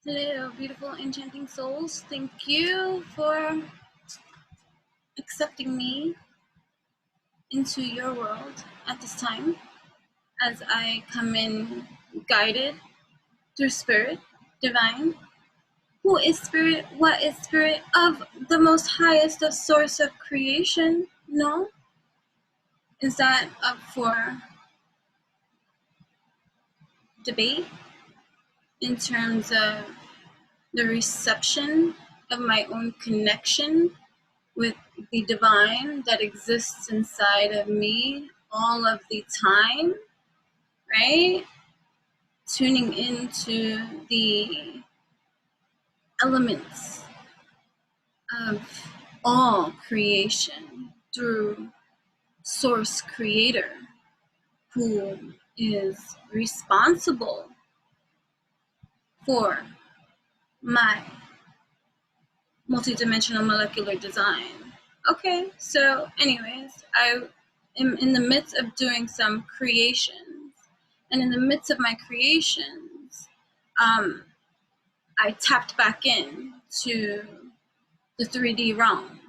Hello, beautiful enchanting souls. Thank you for accepting me into your world at this time as I come in guided through spirit, divine. Who is spirit? What is spirit? Of the most highest, the source of creation? No? Is that up for debate in terms of the reception of my own connection with the divine that exists inside of me all of the time, right? Tuning into the elements of all creation through Source Creator, who is responsible for my multidimensional molecular design. Okay, so anyways, I am in the midst of doing some creations, and in the midst of my creations, I tapped back in to the 3D realm,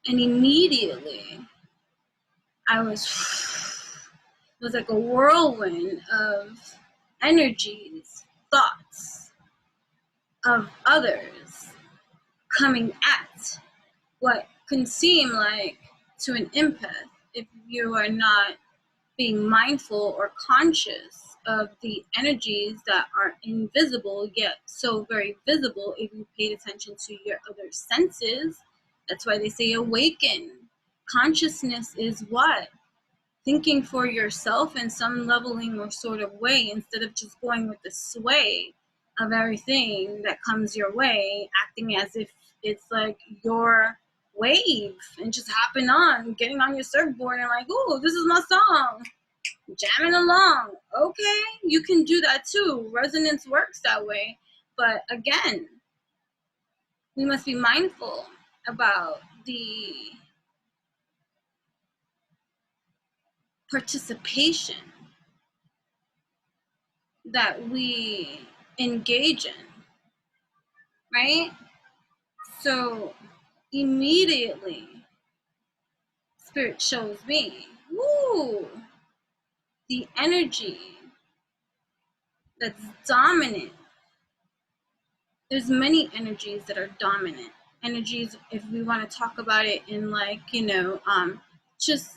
and immediately I was, it was like a whirlwind of energies, thoughts of others coming at what can seem like, to an empath, if you are not being mindful or conscious of the energies that are invisible yet so very visible if you paid attention to your other senses. That's why they say awaken. Consciousness is what? Thinking for yourself in some leveling or sort of way, instead of just going with the sway of everything that comes your way, acting as if it's like your wave and just hopping on, getting on your surfboard and like, oh, this is my song, jamming along. Okay, you can do that too. Resonance works that way. But again, we must be mindful about the participation that we engage in, right? So immediately, Spirit shows me, woo, the energy that's dominant. There's many energies that are dominant. Energies, if we want to talk about it in like, just,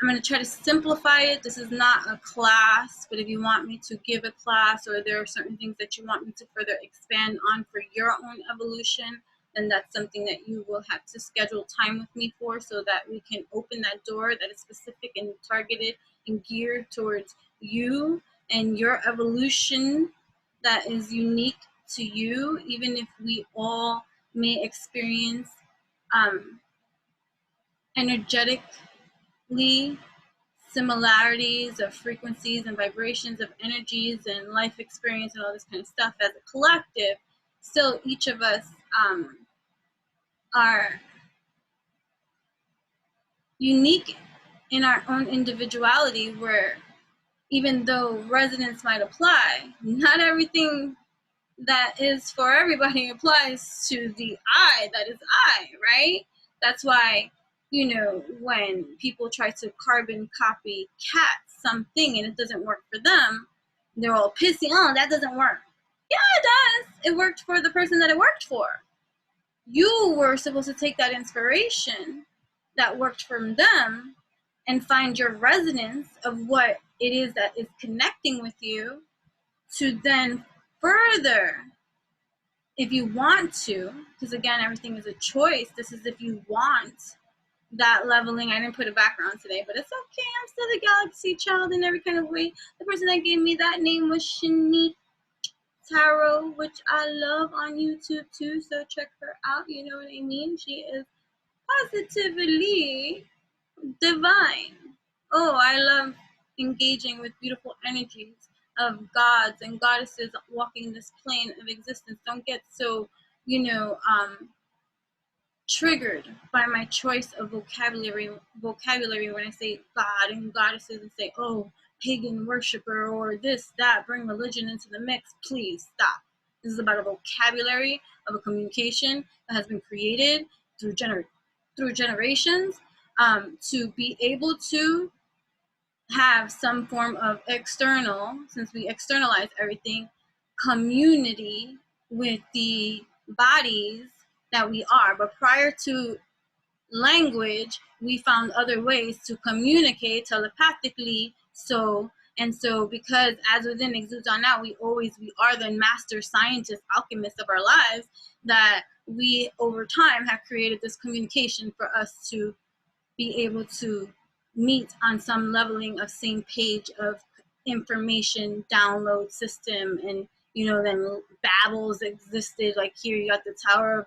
I'm going to try to simplify it. This is not a class, but if you want me to give a class, or there are certain things that you want me to further expand on for your own evolution, then that's something that you will have to schedule time with me for, so that we can open that door that is specific and targeted and geared towards you and your evolution that is unique to you, even if we all may experience energetically similarities of frequencies and vibrations of energies and life experience and all this kind of stuff as a collective. Still, each of us are unique in our own individuality, where even though resonance might apply, not everything that is for everybody applies to the I that is I, right? That's why, when people try to carbon copy cat something and it doesn't work for them, they're all pissy, oh, that doesn't work. Yeah, it does. It worked for the person that it worked for. You were supposed to take that inspiration that worked from them and find your resonance of what it is that is connecting with you, to then further, if you want to, because again, everything is a choice. This is if you want that leveling. I didn't put a background today, but it's okay. I'm still a galaxy child in every kind of way. The person that gave me that name was Shanique Tarot, which I love on YouTube too, so check her out. You know what I mean? She is positively divine. Oh, I love engaging with beautiful energies of gods and goddesses walking this plane of existence. Don't get so, triggered by my choice of vocabulary when I say God and goddesses and say, oh, pagan worshiper or this, that, bring religion into the mix. Please stop. This is about a vocabulary of a communication that has been created through generations, to be able to have some form of external, since we externalize everything, community with the bodies that we are. But prior to language, we found other ways to communicate telepathically. So because as within exudes on out, we are the master scientists, alchemists of our lives, that we over time have created this communication for us to be able to meet on some leveling of same page of information download system. And then Babels existed. Like here you got the Tower of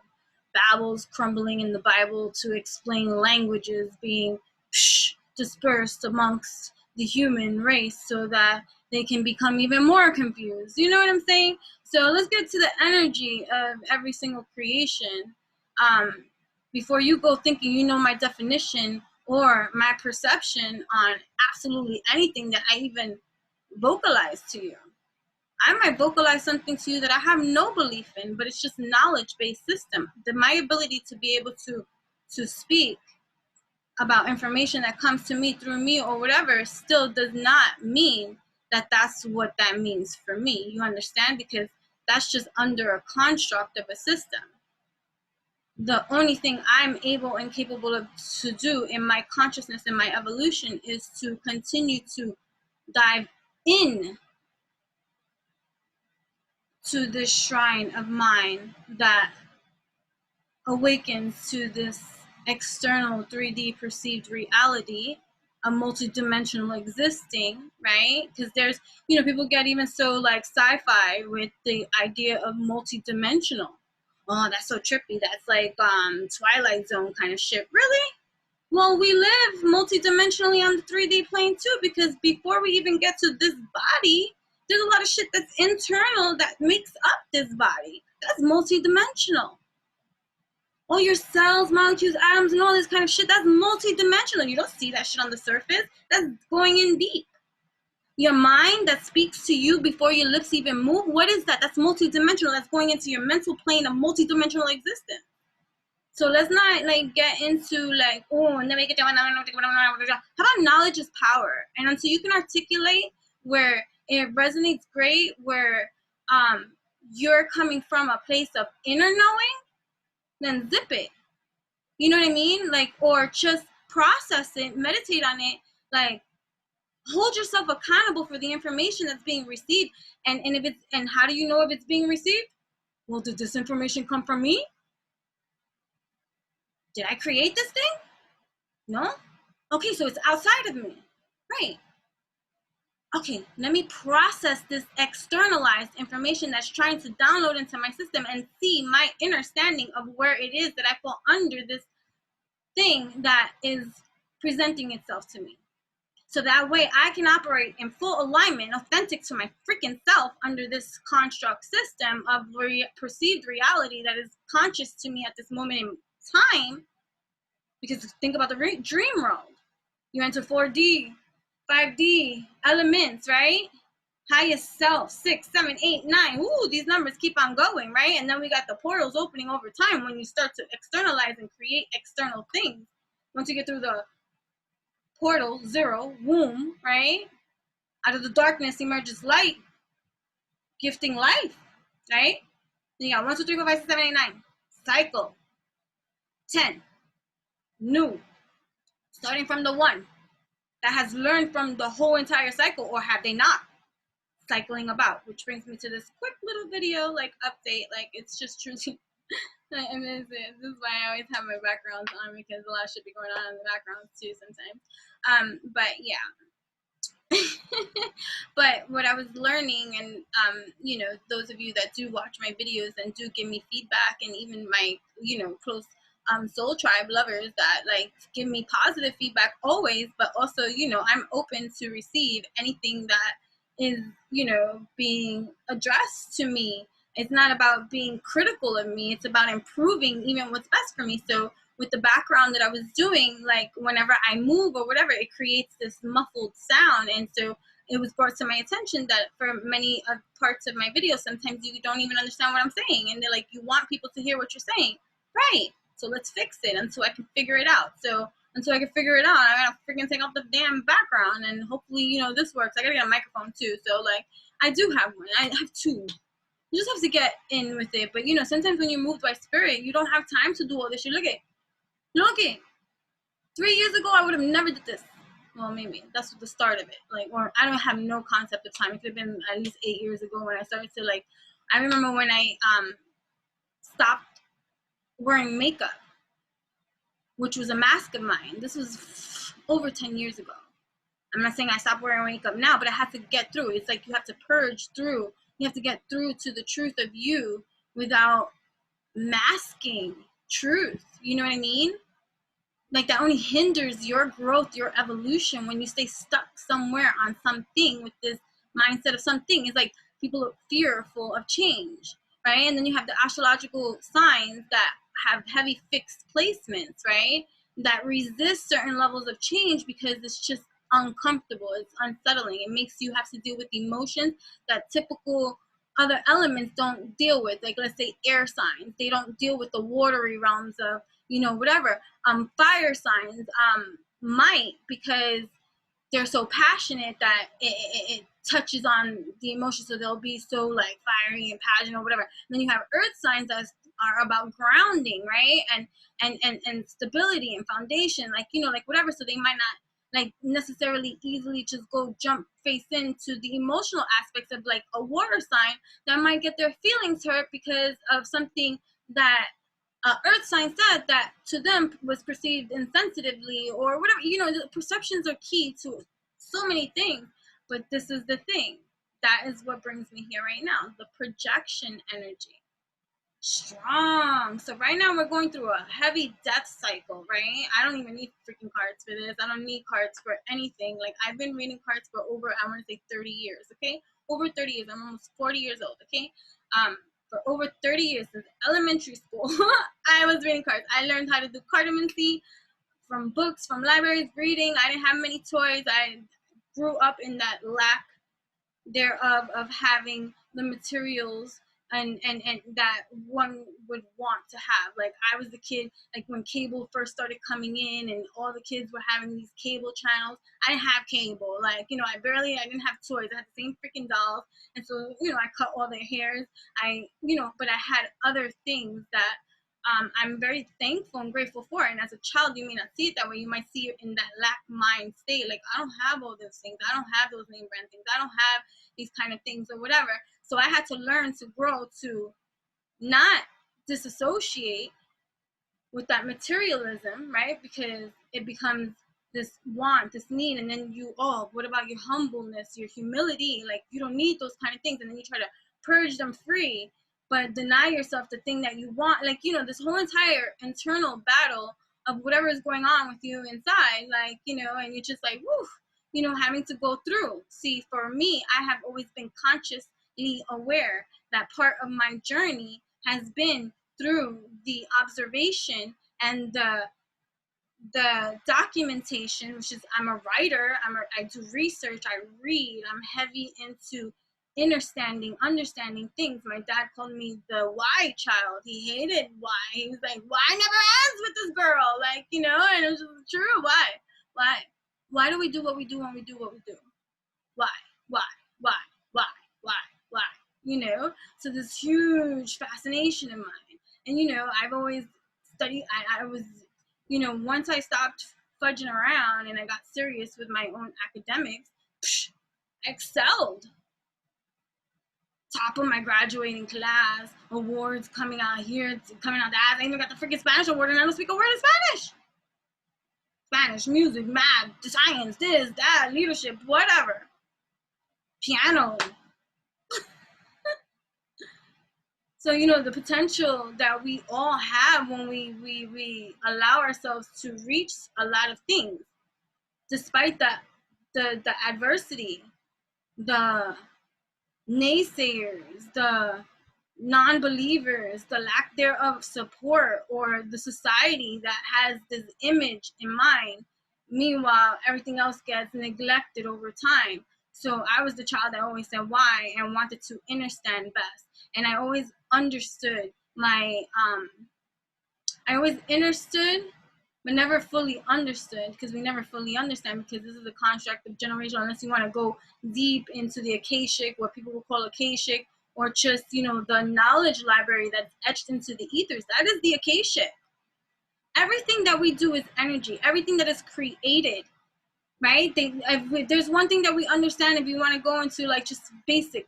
Babel's crumbling in the Bible to explain languages being dispersed amongst the human race so that they can become even more confused. You know what I'm saying? So let's get to the energy of every single creation. Before you go thinking you know my definition or my perception on absolutely anything that I even vocalize to you. I might vocalize something to you that I have no belief in, but it's just knowledge-based system. My ability to be able to speak about information that comes to me through me or whatever still does not mean that that's what that means for me. You understand? Because that's just under a construct of a system. The only thing I'm able and capable of to do in my consciousness and my evolution is to continue to dive in to this shrine of mine that awakens to this external 3D perceived reality, a multidimensional existing, right? Because there's, people get even so like sci-fi with the idea of multidimensional. Oh, that's so trippy. That's like Twilight Zone kind of shit. Really? Well, we live multidimensionally on the 3D plane too, because before we even get to this body, there's a lot of shit that's internal that makes up this body. That's multidimensional. All your cells, molecules, atoms, and all this kind of shit, that's multidimensional. You don't see that shit on the surface. That's going in deep. Your mind that speaks to you before your lips even move, what is that? That's multidimensional. That's going into your mental plane of multidimensional existence. So let's not like get into like, oh, and then make it down. How about knowledge is power? And until you can articulate where it resonates great, where you're coming from a place of inner knowing, then zip it. You know what I mean? Like, or just process it, meditate on it, like hold yourself accountable for the information that's being received. And how do you know if it's being received? Well, did this information come from me? Did I create this thing? No? Okay, so it's outside of me. Right. Okay, let me process this externalized information that's trying to download into my system and see my understanding of where it is that I fall under this thing that is presenting itself to me. So that way I can operate in full alignment, authentic to my freaking self under this construct system of perceived reality that is conscious to me at this moment in time. Because think about the dream world. You enter 4D, 5D, elements, right? Highest self, 6, 7, 8, 9. Ooh, these numbers keep on going, right? And then we got the portals opening over time when you start to externalize and create external things. Once you get through the portal, 0, womb, right? Out of the darkness emerges light, gifting life, right? Then you got 1, 2, 3, 4, 5, 6, 7, 8, 9. Cycle. 10. New. Starting from the 1 that has learned from the whole entire cycle, or have they not? Cycling about, which brings me to this quick little video like update. Like, it's just truly amazing. This is why I always have my backgrounds on, because a lot of shit be going on in the backgrounds too sometimes. But yeah. But what I was learning, and those of you that do watch my videos and do give me feedback, and even my close soul tribe lovers that like give me positive feedback always, but also I'm open to receive anything that is being addressed to me. It's not about being critical of me, it's about improving even what's best for me. So with the background that I was doing, like whenever I move or whatever, it creates this muffled sound. And so it was brought to my attention that for many parts of my videos, sometimes you don't even understand what I'm saying, and they're like, you want people to hear what you're saying, right? So let's fix it until I can figure it out. So until I can figure it out, I gotta freaking take off the damn background, and hopefully, this works. I gotta get a microphone too. So like, I do have one. I have two. You just have to get in with it. But sometimes when you're moved by spirit, you don't have time to do all this shit. Look it. 3 years ago, I would have never did this. Well, maybe that's the start of it. Like, or I don't have no concept of time. It could have been at least 8 years ago when I started to like. I remember when I stopped wearing makeup, which was a mask of mine. This was over 10 years ago. I'm not saying I stopped wearing makeup now, but I had to get through. It's like you have to purge through. You have to get through to the truth of you without masking truth. You know what I mean? Like, that only hinders your growth, your evolution, when you stay stuck somewhere on something with this mindset of something. It's like people are fearful of change, right? And then you have the astrological signs that have heavy fixed placements, right? That resist certain levels of change because it's just uncomfortable. It's unsettling. It makes you have to deal with emotions that typical other elements don't deal with. Like, let's say air signs. They don't deal with the watery realms of, whatever. Fire signs might, because they're so passionate that it touches on the emotions, so they'll be so like fiery and passionate or whatever. And then you have earth signs that are about grounding, right? And stability and foundation, like like whatever. So they might not like necessarily easily just go jump face into the emotional aspects of like a water sign that might get their feelings hurt because of something that earth sign said that to them was perceived insensitively or whatever. The perceptions are key to so many things, but this is the thing. That is what brings me here right now. The projection energy. Strong. So right now we're going through a heavy death cycle, right? I don't even need freaking cards for this. I don't need cards for anything. Like, I've been reading cards for over, I want to say 30 years, okay? Over 30 years. I'm almost 40 years old, okay? For over 30 years, since elementary school, I was reading cards. I learned how to do cartomancy from books, from libraries, reading. I didn't have many toys. I grew up in that lack thereof of having the materials and that one would want to have. Like, I was the kid, like when cable first started coming in and all the kids were having these cable channels. I didn't have cable. Like, I didn't have toys. I had the same freaking dolls. And so, I cut all their hairs. But I had other things that I'm very thankful and grateful for. And as a child, you may not see it that way. You might see it in that lack mind state. Like, I don't have all those things. I don't have those name brand things. I don't have these kind of things or whatever. So I had to learn to grow to not disassociate with that materialism, right? Because it becomes this want, this need, and then what about your humbleness, your humility? Like, you don't need those kind of things, and then you try to purge them free, but deny yourself the thing that you want. Like, this whole entire internal battle of whatever is going on with you inside, like, and you're just like, woof, having to go through. See, for me, I have always been consciously aware that part of my journey has been through the observation and the documentation, which is, I'm a writer, I do research, I read, I'm heavy into understanding things. My dad called me the why child. He hated why. He was like, why never ends with this girl? Like, and it was just true. Why do we do what we do when we do what we do? Why? Why? Why? Why? Why? Why? So this huge fascination of mine. And, I've always studied, I was, once I stopped fudging around and I got serious with my own academics, I excelled. Top of my graduating class, awards coming out here, coming out the ass. I even got the freaking Spanish award and I don't speak a word of Spanish. Spanish, music, math, science, this, that, leadership, whatever. Piano. So, the potential that we all have when we allow ourselves to reach a lot of things, despite the adversity, the naysayers, the non-believers, the lack thereof support, or the society that has this image in mind. Meanwhile, everything else gets neglected over time. So I was the child that always said why and wanted to understand best. And I always understood I always understood, but never fully understood, because we never fully understand, because this is a construct of generational, unless you want to go deep into the Akashic, what people will call Akashic, or just, the knowledge library that's etched into the ethers. That is the Akashic. Everything that we do is energy. Everything that is created, right? If there's one thing that we understand, if you want to go into like just basic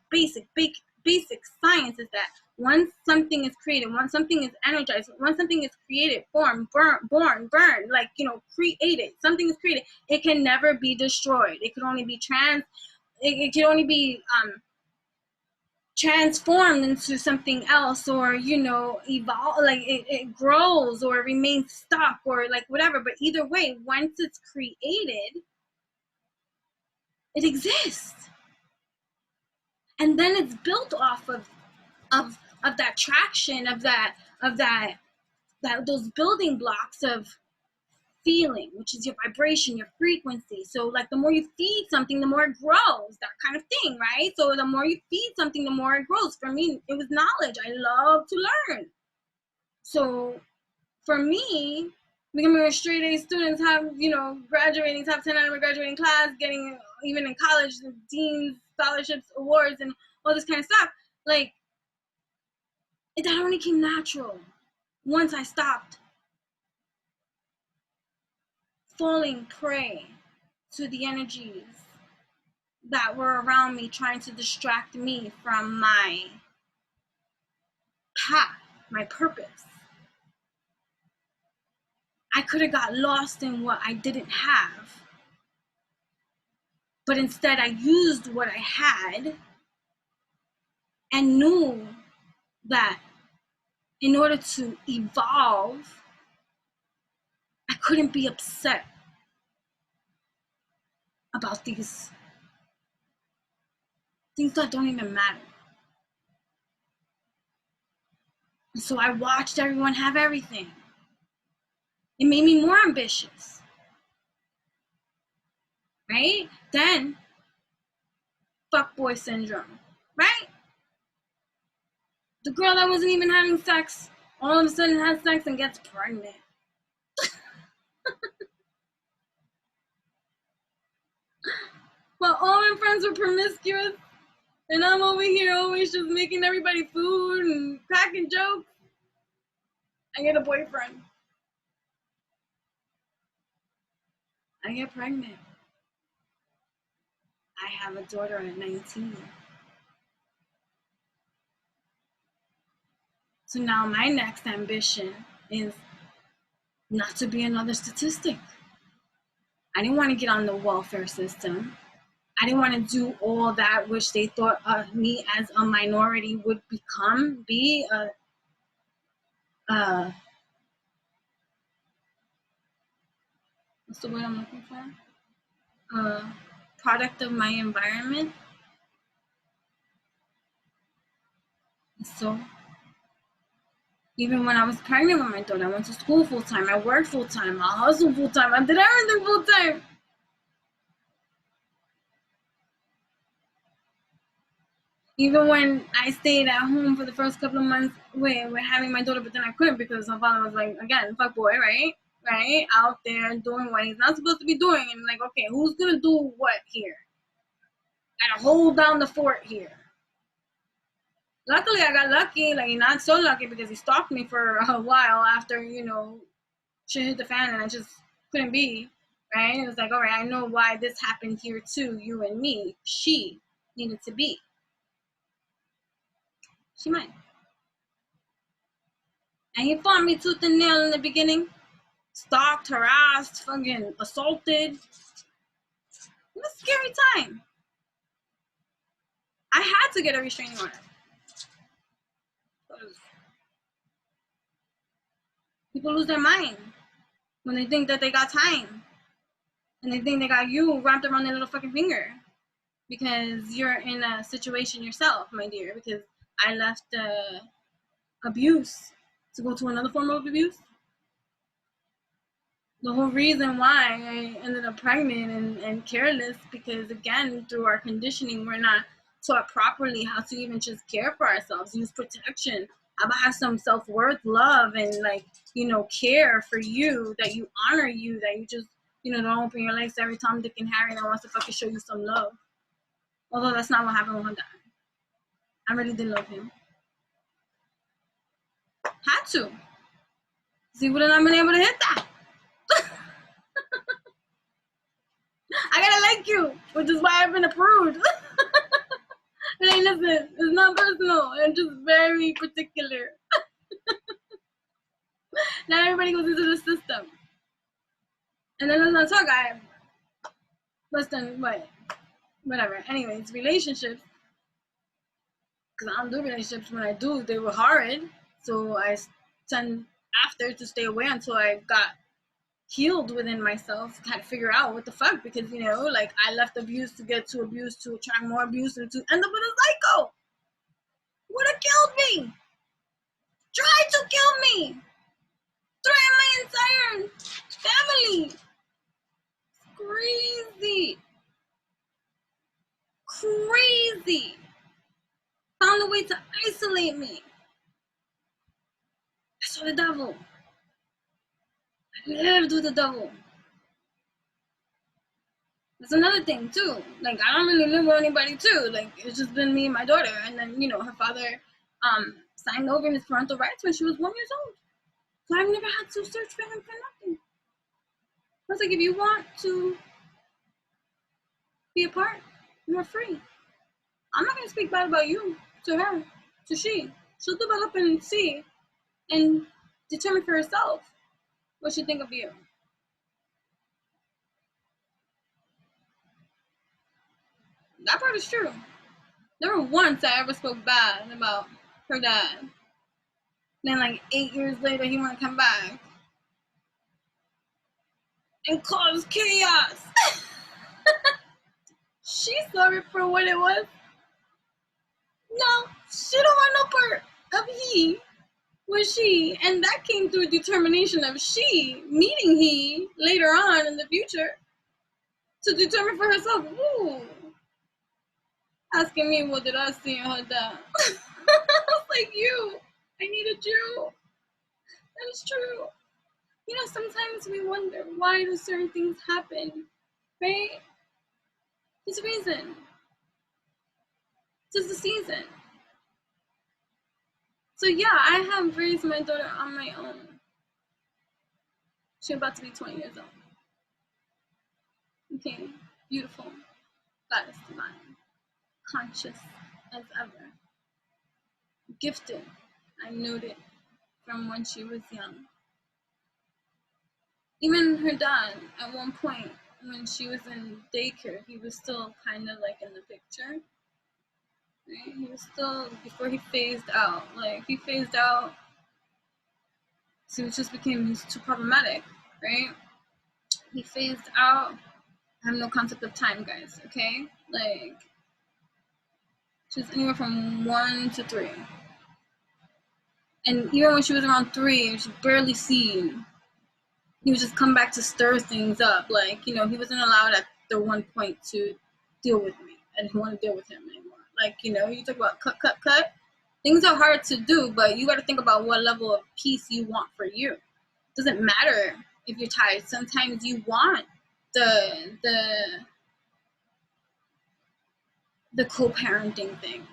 science, is that once something is created, once something is energized, once something is created, formed, born, burned, like, created, something is created, it can never be destroyed. It could only be it can only be transformed into something else, or evolve, like it grows or remains stuck, or like whatever. But either way, once it's created, it exists, and then it's built off of that traction, of those building blocks of feeling, which is your vibration, your frequency. So like the more you feed something, the more it grows, that kind of thing, right? So the more you feed something, the more it grows. For me, it was knowledge. I love to learn. So for me, becoming a straight A student, have, graduating top 10 out of a graduating class, getting, even in college, dean's scholarships, awards, and all this kind of stuff, like, that only came natural once I stopped falling prey to the energies that were around me, trying to distract me from my path, my purpose. I could have got lost in what I didn't have, but instead I used what I had and knew that in order to evolve, I couldn't be upset about these things that don't even matter. And so I watched everyone have everything. It made me more ambitious, right? Then, fuckboy syndrome, right? The girl that wasn't even having sex all of a sudden has sex and gets pregnant. Well, all my friends were promiscuous, and I'm over here always just making everybody food and cracking jokes. I get a boyfriend. I get pregnant. I have a daughter at 19. So now my next ambition is not to be another statistic. I didn't want to get on the welfare system. I didn't want to do all that which they thought me as a minority would be what's the word I'm looking for? Product of my environment. So even when I was pregnant with my daughter, I went to school full time, I worked full time, I hustled full time, I did everything full time. Even when I stayed at home for the first couple of months with having my daughter, but then I couldn't because my father was like, again, fuck boy, right? Right? Out there doing what he's not supposed to be doing. And like, okay, who's going to do what here? Gotta hold down the fort here. Luckily, I got lucky, like not so lucky, because he stalked me for a while after, shit hit the fan and I just couldn't be, right? It was like, all right, I know why this happened here too, you and me. She needed to be. She might. And he fought me tooth and nail in the beginning. Stalked, harassed, fucking assaulted. It was a scary time. I had to get a restraining order. People lose their mind when they think that they got time. And they think they got you wrapped around their little fucking finger. Because you're in a situation yourself, my dear. Because I left abuse to go to another form of abuse. The whole reason why I ended up pregnant and careless, because again, through our conditioning, we're not taught properly how to even just care for ourselves, use protection, how about have some self-worth, love, and like, care for you, that you honor you, that you just, don't open your legs every Tom, Dick, and Harry that wants to fucking show you some love. Although that's not what happened with her dad. I really did love him. Had to. He would have not been able to hit that. I gotta like you, which is why I've been approved. Hey, listen, it's not personal. I'm just very particular. Not everybody goes into the system. And then let's not talk. Less than what? Whatever. Anyways, relationships. Because I don't do relationships. When I do, they were horrid. So I tend after to stay away until I got healed within myself, kind of figure out what the fuck, because like I left abuse to get to abuse to attract more abuse and to end up with a psycho. Would have killed me. Tried to kill me. Threatened my entire family. Crazy. Crazy. Found a way to isolate me. I saw the devil. I lived with the devil. That's another thing too. Like I don't really live with anybody too. Like it's just been me and my daughter. And then her father signed over his parental rights when she was 1 year old. So I've never had to search for him for nothing. I was like, if you want to be a part, you're free. I'm not gonna speak bad about you to her, to she. She'll develop and see and determine for herself what she think of you. That part is true. Never once I ever spoke bad about her dad. Then like 8 years later he wanna come back and cause chaos. She saw it for what it was. No, she don't want no part of he was she, and that came through determination of she meeting he later on in the future to determine for herself. Ooh, asking me what did I see in her dad. I was like, I needed you. That is true. Sometimes we wonder why do certain things happen, right? There's a reason. It's just the season. So yeah, I have raised my daughter on my own. She's about to be 20 years old. Okay, beautiful, goddess divine, conscious as ever, gifted. I noted from when she was young. Even her dad, at one point, when she was in daycare, he was still kind of like in the picture. Right? He was still, before he phased out. Like, he phased out, so it just became, he's too problematic, right? He phased out. I have no concept of time, guys, okay? Like, she was anywhere from 1 to 3. And even when she was around 3, she barely seen. He would just come back to stir things up. Like, he wasn't allowed at the one point to deal with me. I didn't want to deal with him anymore. Like, you talk about cut. Things are hard to do, but you got to think about what level of peace you want for you. It doesn't matter if you're tired. Sometimes you want the co-parenting thing.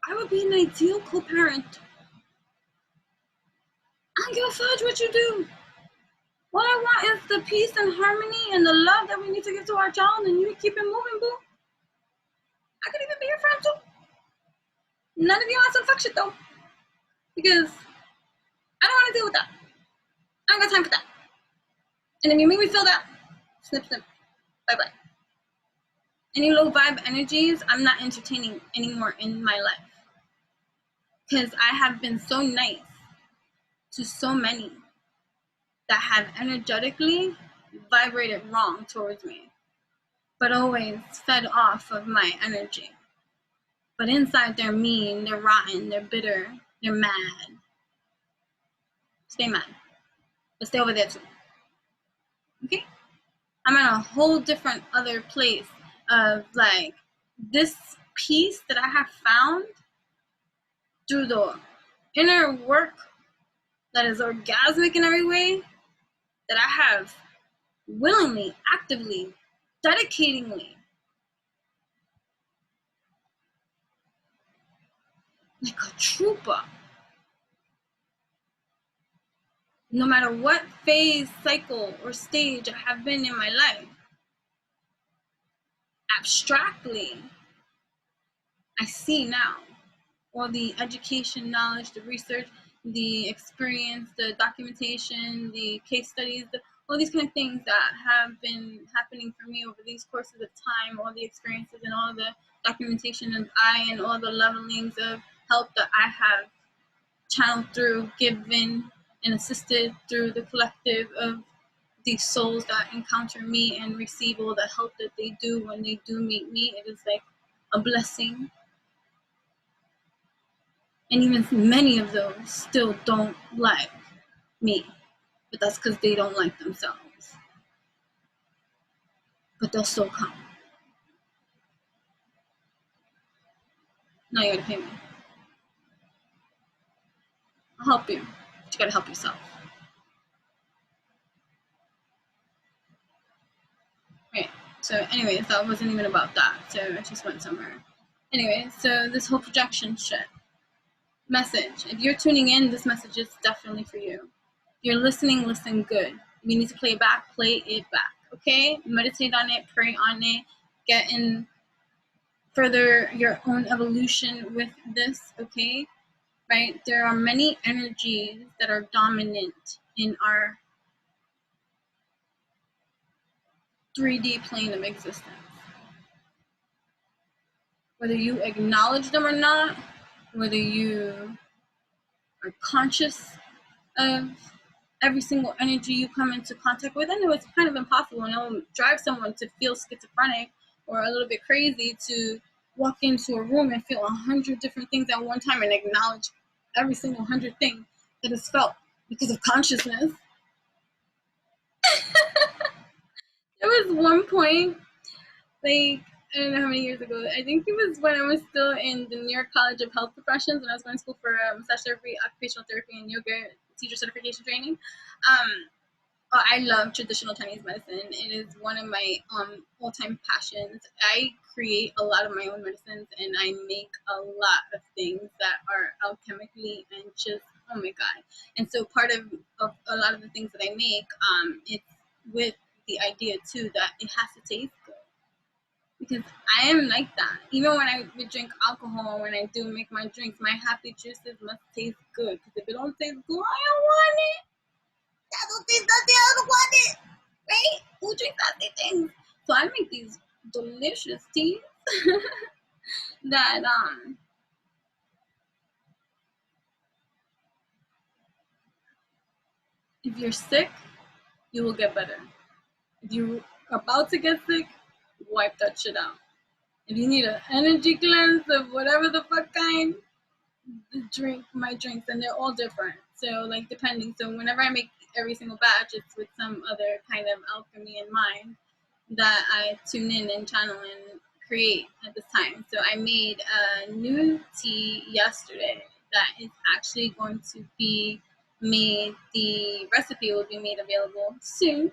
I would be an ideal co-parent. I don't give a fudge what you do. What I want is the peace and harmony and the love that we need to give to our child, and you keep it moving, boo. I could even be your friend too. None of you want some fuck shit though, because I don't want to deal with that. I ain't got time for that. And if you make me feel that, snip, snip, bye bye. Any low vibe energies, I'm not entertaining anymore in my life, because I have been so nice to so many that have energetically vibrated wrong towards me, but always fed off of my energy. But inside they're mean, they're rotten, they're bitter, they're mad. Stay mad, but stay over there too. Okay? I'm in a whole different other place of like this peace that I have found through the inner work that is orgasmic in every way, that I have willingly, actively, dedicatingly, like a trooper, no matter what phase, cycle, or stage I have been in my life, abstractly, I see now all the education, knowledge, the research, the experience, the documentation, the case studies, all these kind of things that have been happening for me over these courses of time, all the experiences and all the documentation and all the levelings of help that I have channeled through, given, and assisted through the collective of these souls that encounter me and receive all the help that they do when they do meet me. It is like a blessing. And even many of those still don't like me, but that's because they don't like themselves. But they'll still come. Now you gotta pay me. I'll help you, but you gotta help yourself. Right. So anyways, that wasn't even about that. So I just went somewhere. Anyway, so this whole projection shit. Message. If you're tuning in, this message is definitely for you. If you're listening, listen good. If you need to play it back, play it back. Okay? Meditate on it, pray on it, get in further your own evolution with this, okay? Right? There are many energies that are dominant in our 3D plane of existence. Whether you acknowledge them or not, whether you are conscious of every single energy you come into contact with, I know it's kind of impossible, and it'll drive someone to feel schizophrenic or a little bit crazy to walk into a room and feel 100 different things at one time and acknowledge every single 100 thing that is felt because of consciousness. There was one point, like, I don't know how many years ago, I think it was when I was still in the New York College of Health Professions, when I was going to school for massage therapy, occupational therapy, and yoga teacher certification training. I love traditional Chinese medicine. It is one of my all-time passions. I create a lot of my own medicines, and I make a lot of things that are alchemically and just, oh my god. And so part of a lot of the things that I make, it's with the idea too that it has to taste good. Because I am like that. Even when I would drink alcohol, when I do make my drinks, my happy juices must taste good. Because if it don't taste good, I don't want it. I don't taste nothing, I don't want it. Right? Who drinks nasty things? So I make these delicious teas that if you're sick, you will get better. If you're about to get sick, wipe that shit out. If you need an energy cleanse of whatever the fuck kind, drink my drinks, and they're all different. So like depending. So whenever I make every single batch, it's with some other kind of alchemy in mind that I tune in and channel and create at this time. So I made a new tea yesterday that is actually going to be made. The recipe will be made available soon.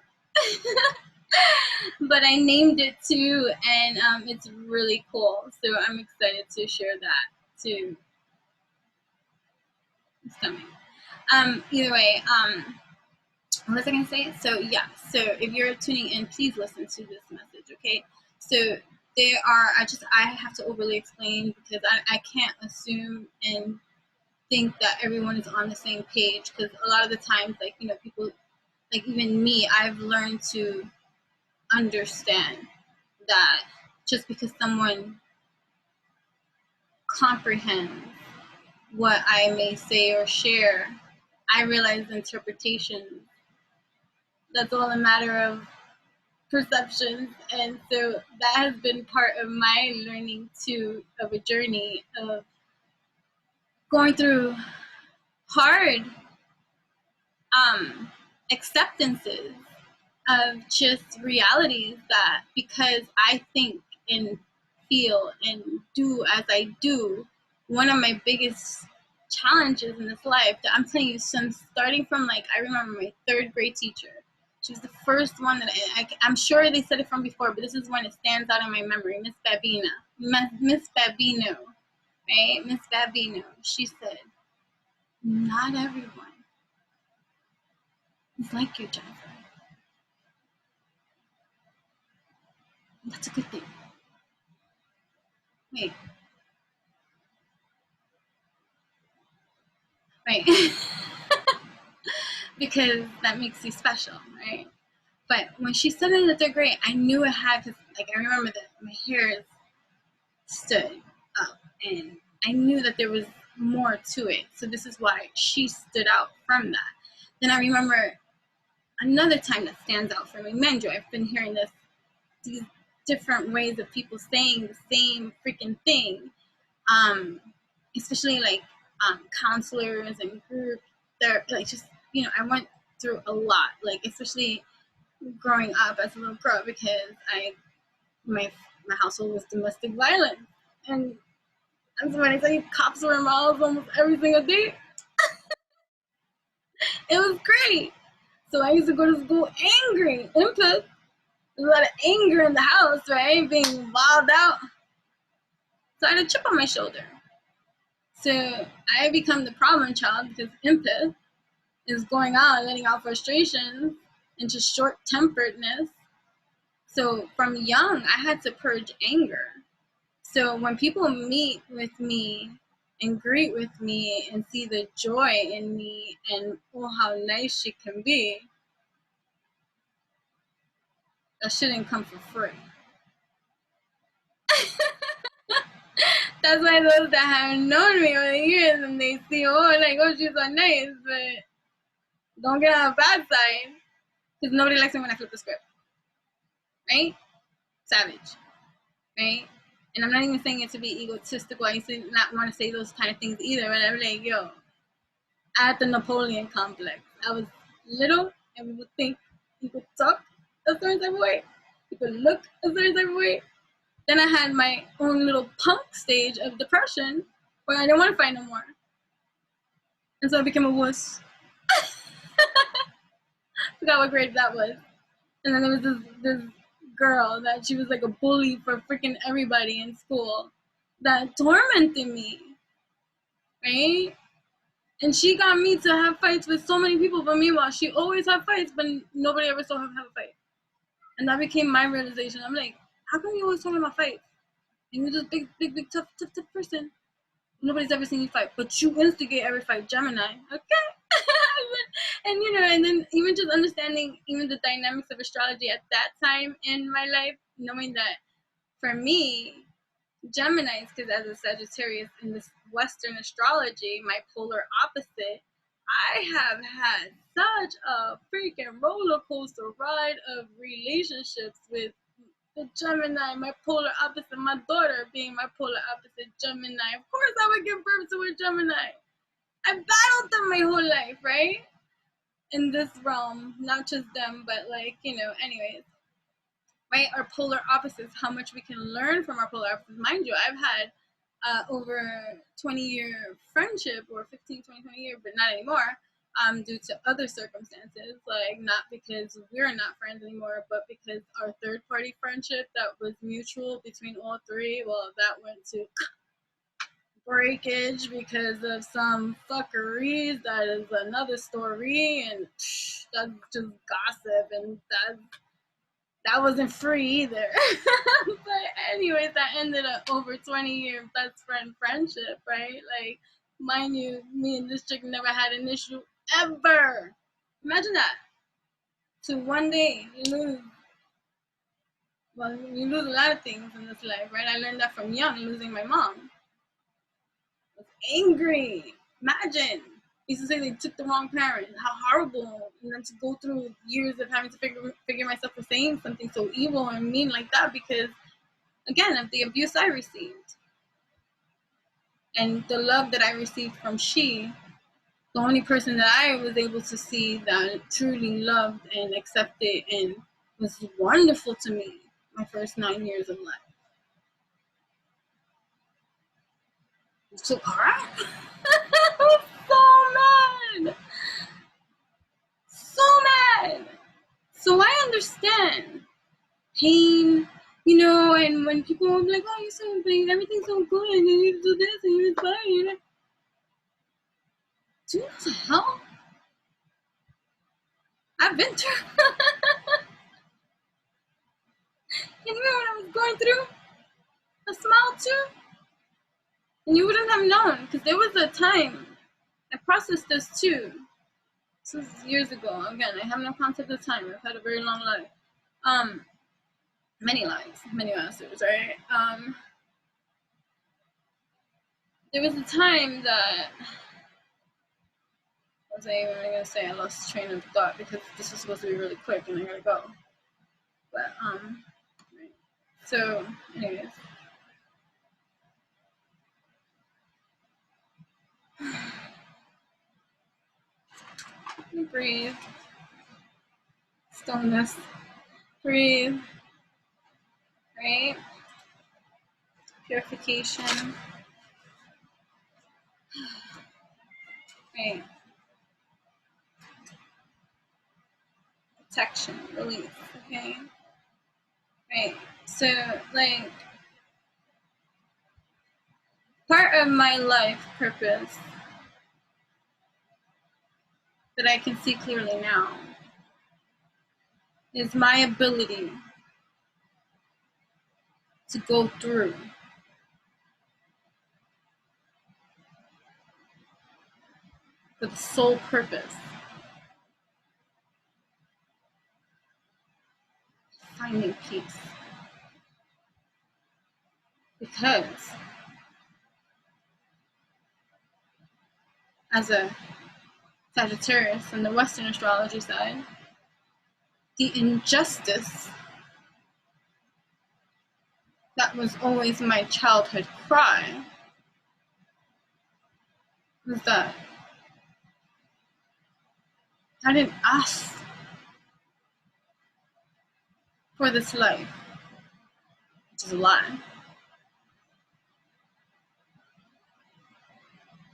But I named it too, and it's really cool. So I'm excited to share that too. It's coming. Either way, what was I gonna say? So yeah, so if you're tuning in, please listen to this message, okay? So there are, I have to overly explain because I can't assume and think that everyone is on the same page, because a lot of the times, like, you know, people, like even me, I've learned to understand that just because someone comprehends what I may say or share, I realize interpretations. That's all a matter of perceptions. And so that has been part of my learning too, of a journey of going through hard acceptances of just realities that because I think and feel and do as I do, one of my biggest challenges in this life that I'm telling you, since starting from like, I remember my third grade teacher. She was the first one that I'm sure they said it from before, but this is when it stands out in my memory. Miss Babina, Miss Babino, right? Miss Babino. She said, "Not everyone is like you, Jennifer. That's a good thing." Wait, right? Because that makes you special, right? But when she said it in the third grade, I knew it had, because like I remember that my hair stood up, and I knew that there was more to it. So this is why she stood out from that. Then I remember another time that stands out for me. Mind you, I've been hearing these different ways of people saying the same freaking thing, especially like counselors and group. They're like, just, I went through a lot, like especially growing up as a little girl, because my household was domestic violence, and as when I tell you, cops were involved almost every single day. It was great. So I used to go to school angry, input. There's a lot of anger in the house, right? Being wild out. So I had a chip on my shoulder. So I become the problem child because input is going on, letting out frustration and just short-temperedness. So from young, I had to purge anger. So when people meet with me and greet with me and see the joy in me and oh, how nice she can be, that shouldn't come for free. That's why those that have known me over the years and they see, oh, like, oh, she's so nice, but don't get on a bad side, because nobody likes me when I flip the script, right? Savage, right? And I'm not even saying it to be egotistical. I used to not want to say those kind of things either, but I'm like, yo, I had the Napoleon complex. I was little, and we would think you could talk a certain type of way, you could look a certain type of way. Then I had my own little punk stage of depression where I didn't want to fight no more. And so I became a wuss. Forgot what grade that was. And then there was this girl that she was like a bully for freaking everybody in school that tormented me, right? And she got me to have fights with so many people, but meanwhile, she always had fights, but nobody ever saw her have a fight. And that became my realization. I'm like, how come you always talking about fights? And you're just big, tough person. Nobody's ever seen you fight, but you instigate every fight, Gemini. Okay. And and then even just understanding even the dynamics of astrology at that time in my life, knowing that for me, Geminis, because as a Sagittarius in this Western astrology, my polar opposite, I have had such a freaking roller coaster ride of relationships with the Gemini, my polar opposite, my daughter being my polar opposite Gemini. Of course, I would give birth to a Gemini. I battled them my whole life, right? In this realm, not just them, but like, anyways, right? Our polar opposites, how much we can learn from our polar opposites. Mind you, I've had over 20-year friendship, or 15, 20 year, but not anymore, due to other circumstances, like not because we're not friends anymore, but because our third party friendship that was mutual between all three, well, that went to breakage because of some fuckeries. That is another story, and that's just gossip, and that wasn't free either. But anyways, that ended up over 20-year best friend friendship, right? Like, mind you, me and this chick never had an issue ever. Imagine that. To one day lose. Well, you lose a lot of things in this life, right? I learned that from young, losing my mom. I was angry. Imagine. I used to say they took the wrong parent. How horrible. And then to go through years of having to figure myself for saying something so evil and mean like that because, again, of the abuse I received. And the love that I received from she the only person that I was able to see that truly loved and accepted and was wonderful to me my first 9 years of life. So, alright. I was so mad. So mad. So I understand pain, and when people will be like, oh, you're so big, everything's so good, and you do this, and you're fine. Do you know what the hell I've been through? And even when I was going through, I smiled too. And you wouldn't have known, because there was a time I processed this too. This was years ago. Again, I have no concept of time. I've had a very long life. Many lives, many masters, right? There was a time that what was I even gonna say? I lost train of thought because this was supposed to be really quick and I gotta go. But right. So anyways. Breathe. Stillness. Breathe. Right? Purification. Right. Protection. Release. Okay? Right. So like part of my life purpose that I can see clearly now is my ability to go through for the sole purpose of finding peace. Because as a Sagittarius on the Western astrology side, the injustice that was always my childhood cry was that I didn't ask for this life, which is a lie.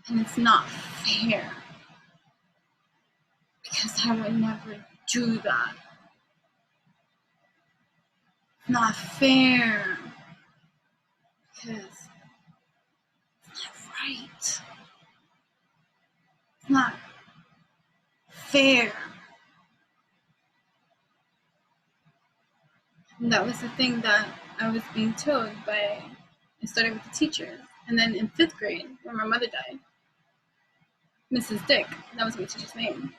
And it's not fair because I would never do that. It's not fair because it's not right. It's not fair. And that was the thing that I was being told by, I started with the teachers. And then in 5th grade, when my mother died, Mrs. Dick, that was my teacher's name,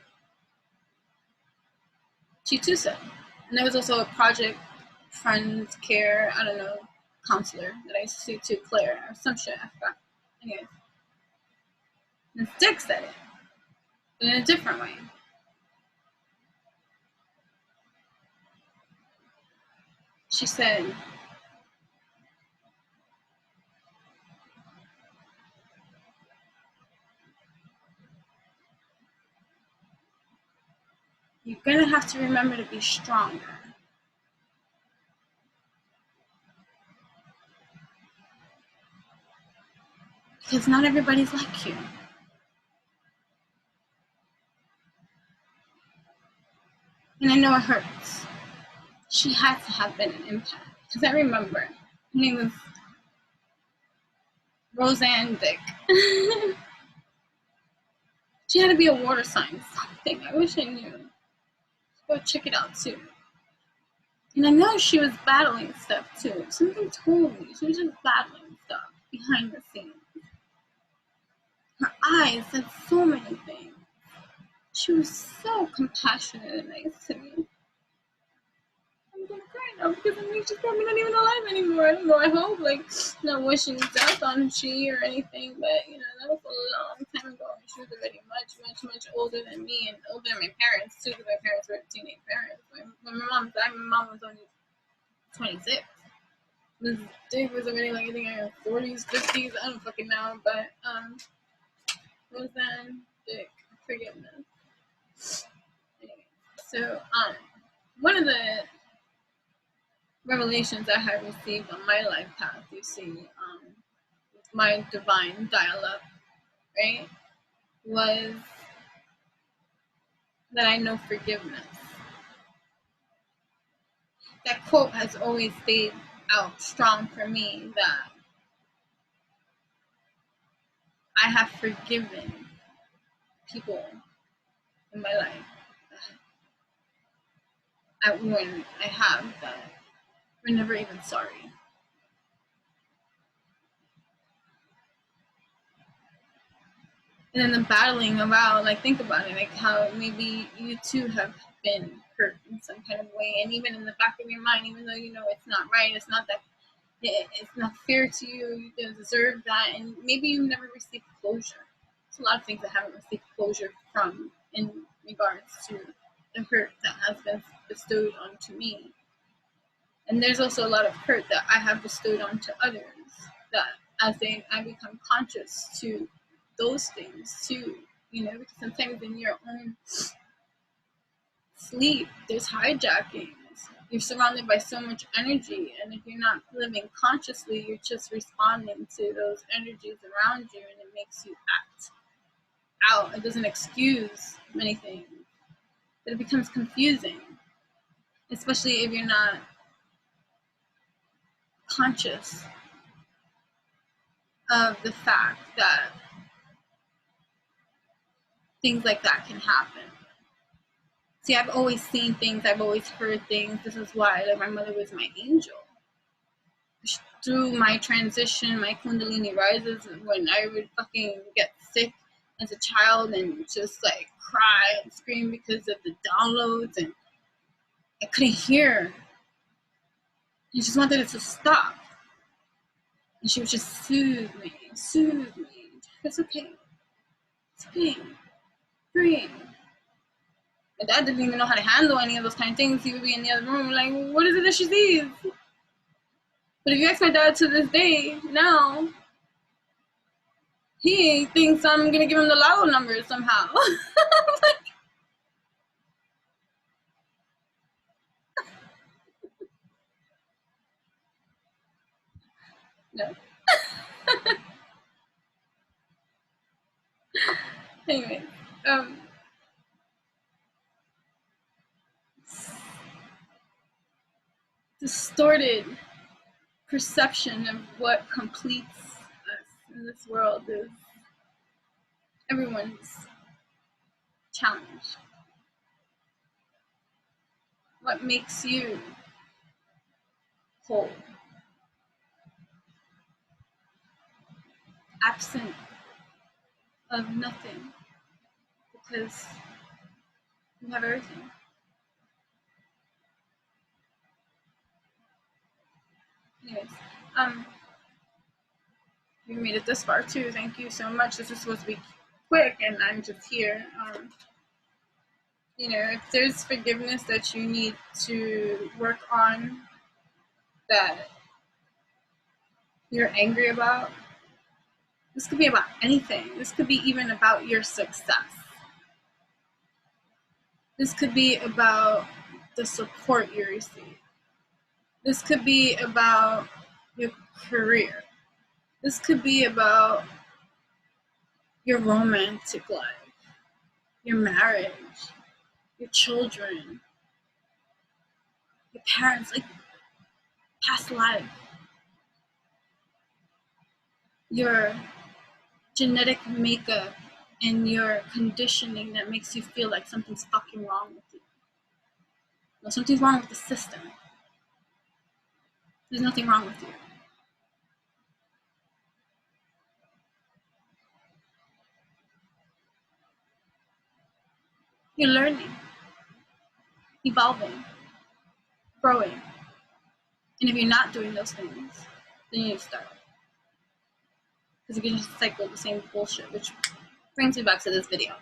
she too said. And there was also a project, friend care, I don't know, counselor that I used to see to Claire or some shit, I forgot. Anyways, Miss Dick said it, but in a different way. She said, you're gonna have to remember to be stronger. Because not everybody's like you. And I know it hurts. She had to have been an empath. Because I remember her name was Roseanne Dick. She had to be a water sign, something. I wish I knew. Go check it out too. And I know she was battling stuff too. Something told me she was just battling stuff behind the scenes. Her eyes said so many things. She was so compassionate and nice to me. I'm gonna cry now because I mean she's probably not even alive anymore. I don't know, I hope, like, not wishing death on she or anything, but that was a long time ago and she was already much, much, much older than me and older than my parents too, because my parents were teenage parents. When my mom died, my mom was only 26. This Dick was already like, I think in her 40s, 50s, I don't fucking know, but Roseanne Dick. forgiveness. Anyway, so one of the revelations I had received on my life path, you see, with my divine dial-up, right, was that I know forgiveness. That quote has always stayed out strong for me, that I have forgiven people in my life when I have, that were never even sorry. And then the battling about, like, think about it, like how maybe you too have been hurt in some kind of way, and even in the back of your mind, even though you know it's not right, it's not that, it's not fair to you, you don't deserve that, and maybe you never received closure. There's a lot of things I haven't received closure from in regards to the hurt that has been bestowed onto me. And there's also a lot of hurt that I have bestowed onto others, that as I become conscious to those things too, you know, because sometimes in your own sleep, there's hijackings. You're surrounded by so much energy, and if you're not living consciously, you're just responding to those energies around you, and it makes you act out. It doesn't excuse many things, but it becomes confusing, especially if you're not conscious of the fact that things like that can happen. See, I've always seen things, I've always heard things. This is why, like, my mother was my angel. Through my transition, my Kundalini rises, when I would fucking get sick as a child and just like cry and scream because of the downloads, and I couldn't hear. I just wanted it to stop. And she would just soothe me. It's okay. It's okay. Breathe. My dad didn't even know how to handle any of those kind of things. He would be in the other room like, what is it that she sees? But if you ask my dad to this day, now, he thinks I'm going to give him the lotto numbers somehow. Like, no. Anyway, distorted perception of what completes us in this world is everyone's challenge. What makes you whole? Absent of nothing, because you have everything. Anyways, you made it this far too. Thank you so much. This is supposed to be quick, and I'm just here. You know, if there's forgiveness that you need to work on, that you're angry about, this could be about anything. This could be even about your success. This could be about the support you receive. This could be about your career. This could be about your romantic life, your marriage, your children, your parents, like past life, your genetic makeup, and your conditioning that makes you feel like something's fucking wrong with you. No, something's wrong with the system. There's nothing wrong with you. You're learning, evolving, growing. And if you're not doing those things, then you need to start. Because you can just cycle the same bullshit, which brings me back to this video.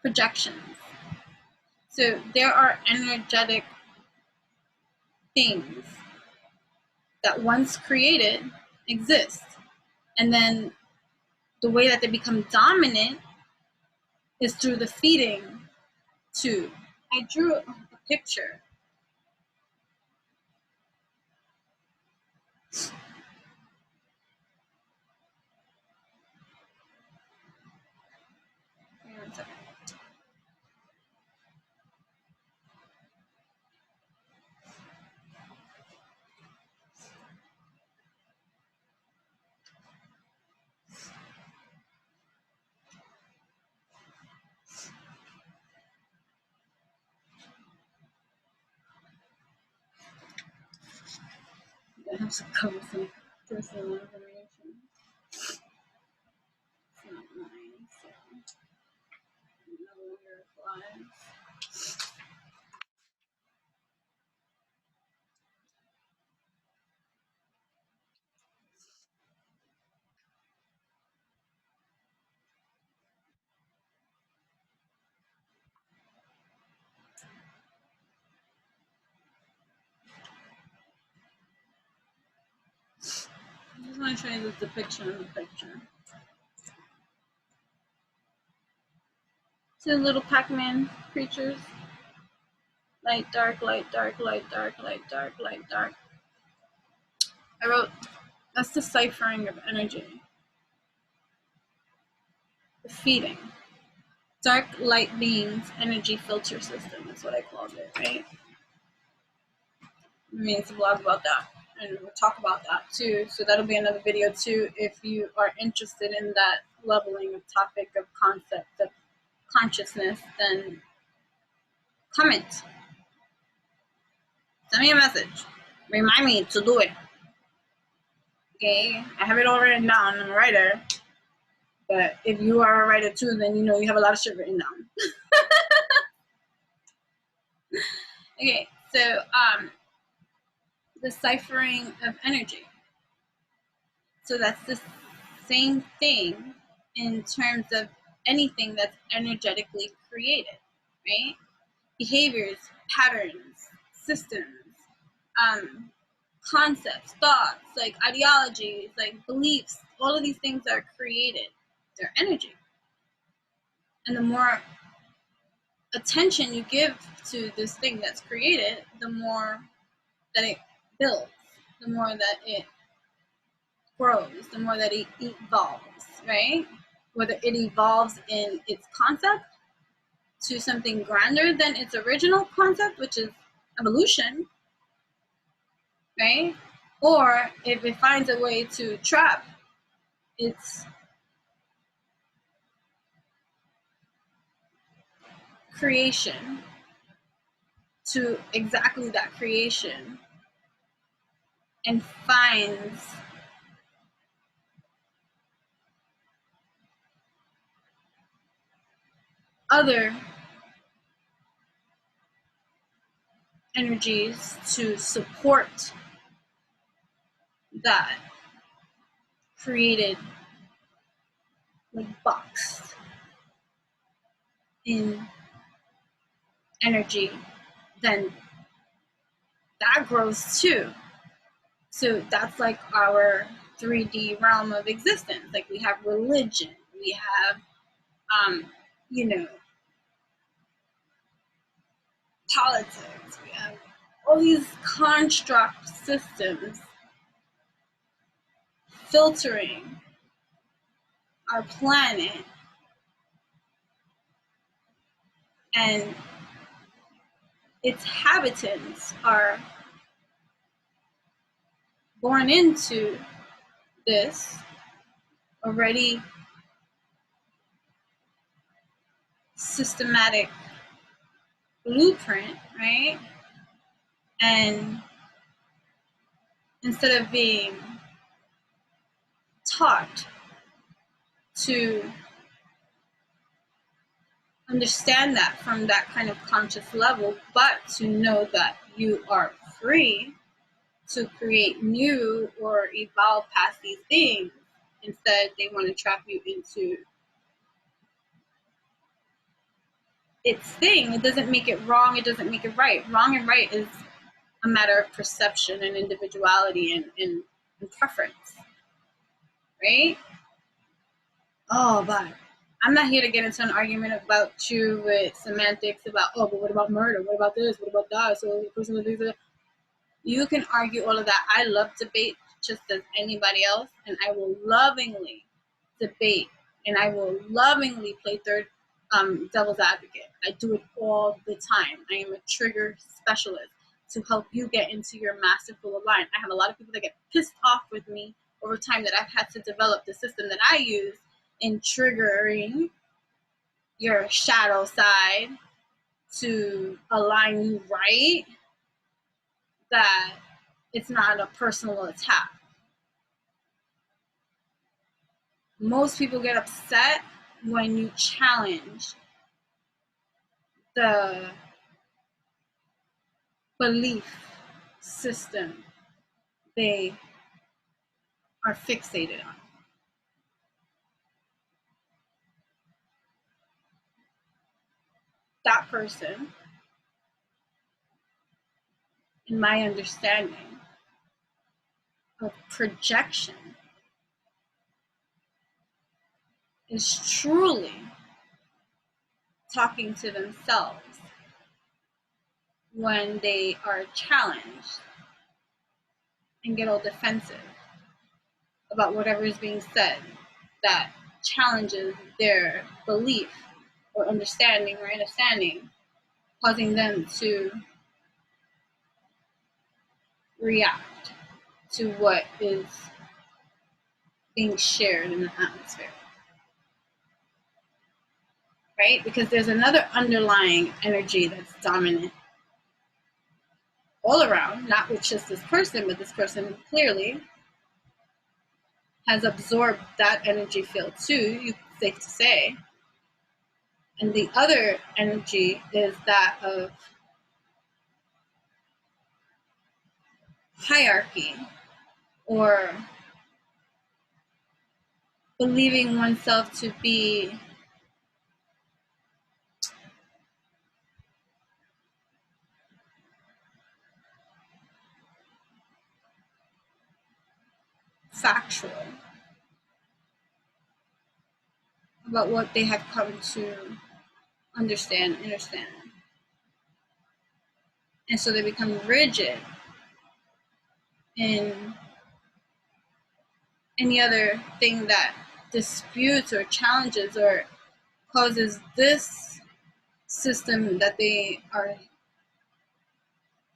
Projections. So there are energetic things that once created exist, and then the way that they become dominant is through the feeding tube. I drew a picture. Hang on a second. I have to cover some personal information. It's not mine, so no longer applies. I just want to show you the depiction of the picture. See the little Pac-Man creatures? Light, dark, light, dark, light, dark, light, dark, light, dark. I wrote, that's the ciphering of energy. The feeding. Dark light beings energy filter system is what I called it, right? I mean, it's a blog about that, and we'll talk about that too. So that'll be another video too if you are interested in that leveling of topic, of concept, of consciousness. Then comment, send me a message, remind me to do it. Okay, I have it all written down. I'm a writer, but if you are a writer too, then you know you have a lot of shit written down. Okay, so the ciphering of energy. So that's the same thing in terms of anything that's energetically created, right? Behaviors, patterns, systems, concepts, thoughts, like ideologies, like beliefs, all of these things are created. They're energy. And the more attention you give to this thing that's created, the more that it builds, the more that it grows, the more that it evolves, right? Whether it evolves in its concept to something grander than its original concept, which is evolution, right? Or if it finds a way to trap its creation to exactly that creation and finds other energies to support that created, like, box in energy, then that grows too. So that's like our 3D realm of existence. Like we have religion, we have, you know, politics, we have all these construct systems filtering our planet, and its inhabitants are born into this already systematic blueprint, right? And instead of being taught to understand that from that kind of conscious level, but to know that you are free to create new or evolve past these things, instead they want to trap you into its thing. It doesn't make it wrong, it doesn't make it right. Wrong and right is a matter of perception and individuality and preference, right? Oh, but I'm not here to get into an argument about you with semantics about, oh, but what about murder? What about this? What about that? So the person that thinks that you can argue all of that. I love debate just as anybody else, and I will lovingly debate, and I will lovingly play devil's advocate. I do it all the time. I am a trigger specialist to help you get into your masterful line. I have a lot of people that get pissed off with me over time that I've had to develop the system that I use in triggering your shadow side to align you right, that it's not a personal attack. Most people get upset when you challenge the belief system they are fixated on. That person, in my understanding of projection, is truly talking to themselves when they are challenged and get all defensive about whatever is being said that challenges their belief or understanding, causing them to react to what is being shared in the atmosphere. Right? Because there's another underlying energy that's dominant all around, not with just this person, but this person clearly has absorbed that energy field too, safe to say. And the other energy is that of hierarchy, or believing oneself to be factual about what they have come to understand. And so they become rigid in any other thing that disputes or challenges or causes this system that they are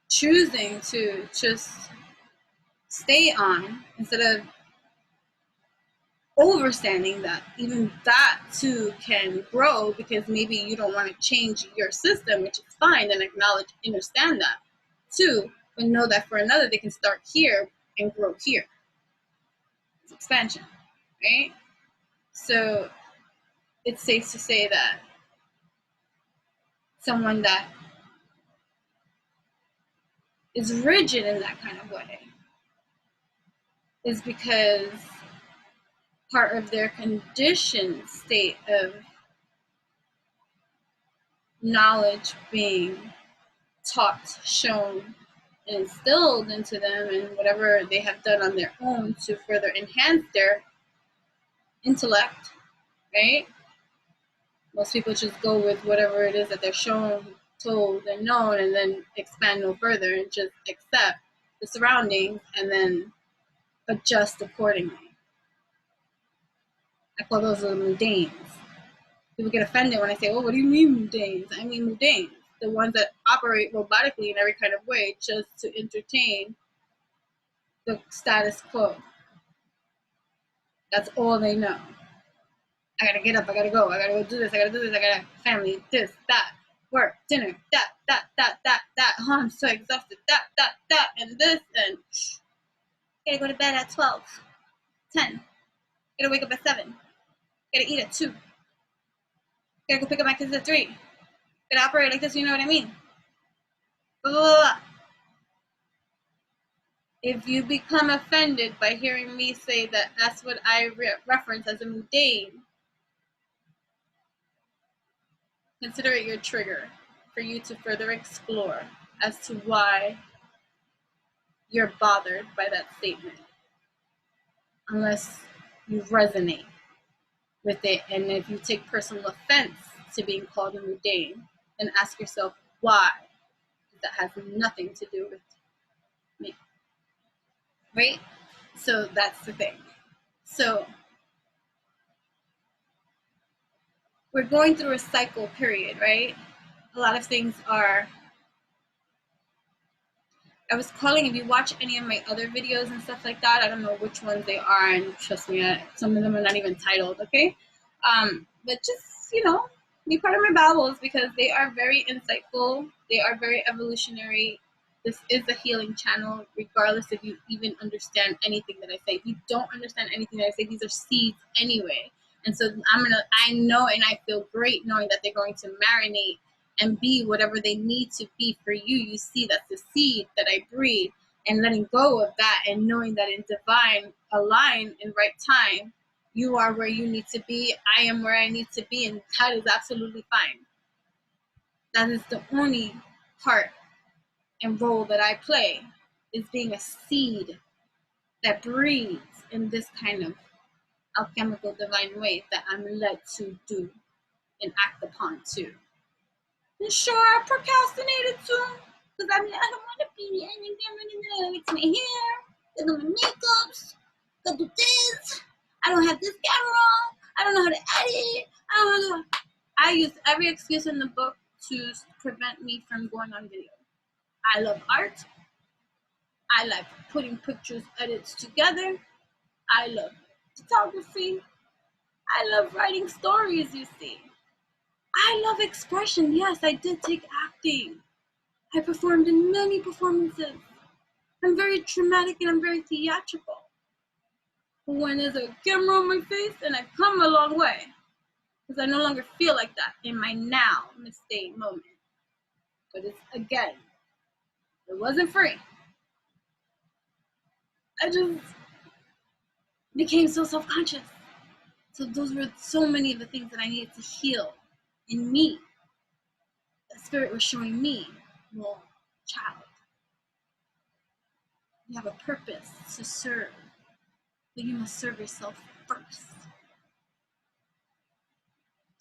choosing to just stay on, instead of overstanding that even that too can grow, because maybe you don't want to change your system, which is fine, and acknowledge, understand that too, but know that for another they can start here and grow here. It's expansion, right? So it's safe to say that someone that is rigid in that kind of way is because part of their conditioned state of knowledge being taught, shown, and instilled into them, and whatever they have done on their own to further enhance their intellect, right? Most people just go with whatever it is that they're shown, told, and known, and then expand no further and just accept the surroundings and then adjust accordingly. I call those the mundanes. People get offended when I say, oh, what do you mean mundanes? I mean mundanes, the ones that operate robotically in every kind of way just to entertain the status quo. That's all they know. I gotta get up, I gotta go do this, I gotta family, this, that, work, dinner, that. Oh, I'm so exhausted, that, and this, and gotta go to bed at 12, 10, gotta wake up at 7, gotta eat at 2, gotta go pick up my kids at 3, gotta operate like this, you know what I mean? Blah, blah, blah, blah. If you become offended by hearing me say that that's what I reference as a mundane, consider it your trigger for you to further explore as to why you're bothered by that statement, unless you resonate with it. And if you take personal offense to being called a mundane, then ask yourself why. That has nothing to do with me, right? So that's the thing. So we're going through a cycle period, right? A lot of things are, I was calling, if you watch any of my other videos and stuff like that, I don't know which ones they are, and trust me, some of them are not even titled, okay? But just, be part of my babbles because they are very insightful. They are very evolutionary. This is a healing channel, regardless if you even understand anything that I say. If you don't understand anything that I say, these are seeds anyway. And so I know and I feel great knowing that they're going to marinate and be whatever they need to be for you. You see, that's the seed that I breathe, and letting go of that and knowing that in divine align in right time, you are where you need to be, I am where I need to be, and that is absolutely fine. That is the only part and role that I play, is being a seed that breathes in this kind of alchemical divine way that I'm led to do and act upon too. And sure, I procrastinated too. Because I don't want to be there. I fix my hair, do my makeups, go do this. I don't have this camera. I don't know how to edit. I use every excuse in the book to prevent me from going on video. I love art. I like putting pictures, edits together. I love photography. I love writing stories, you see. I love expression. Yes, I did take acting. I performed in many performances. I'm very dramatic and I'm very theatrical. But when there's a camera on my face, and I've come a long way, because I no longer feel like that in my now mistake moment. But it's, again, it wasn't free. I just became so self-conscious. So those were so many of the things that I needed to heal in me. The spirit was showing me, well, child, you have a purpose to serve, but you must serve yourself first.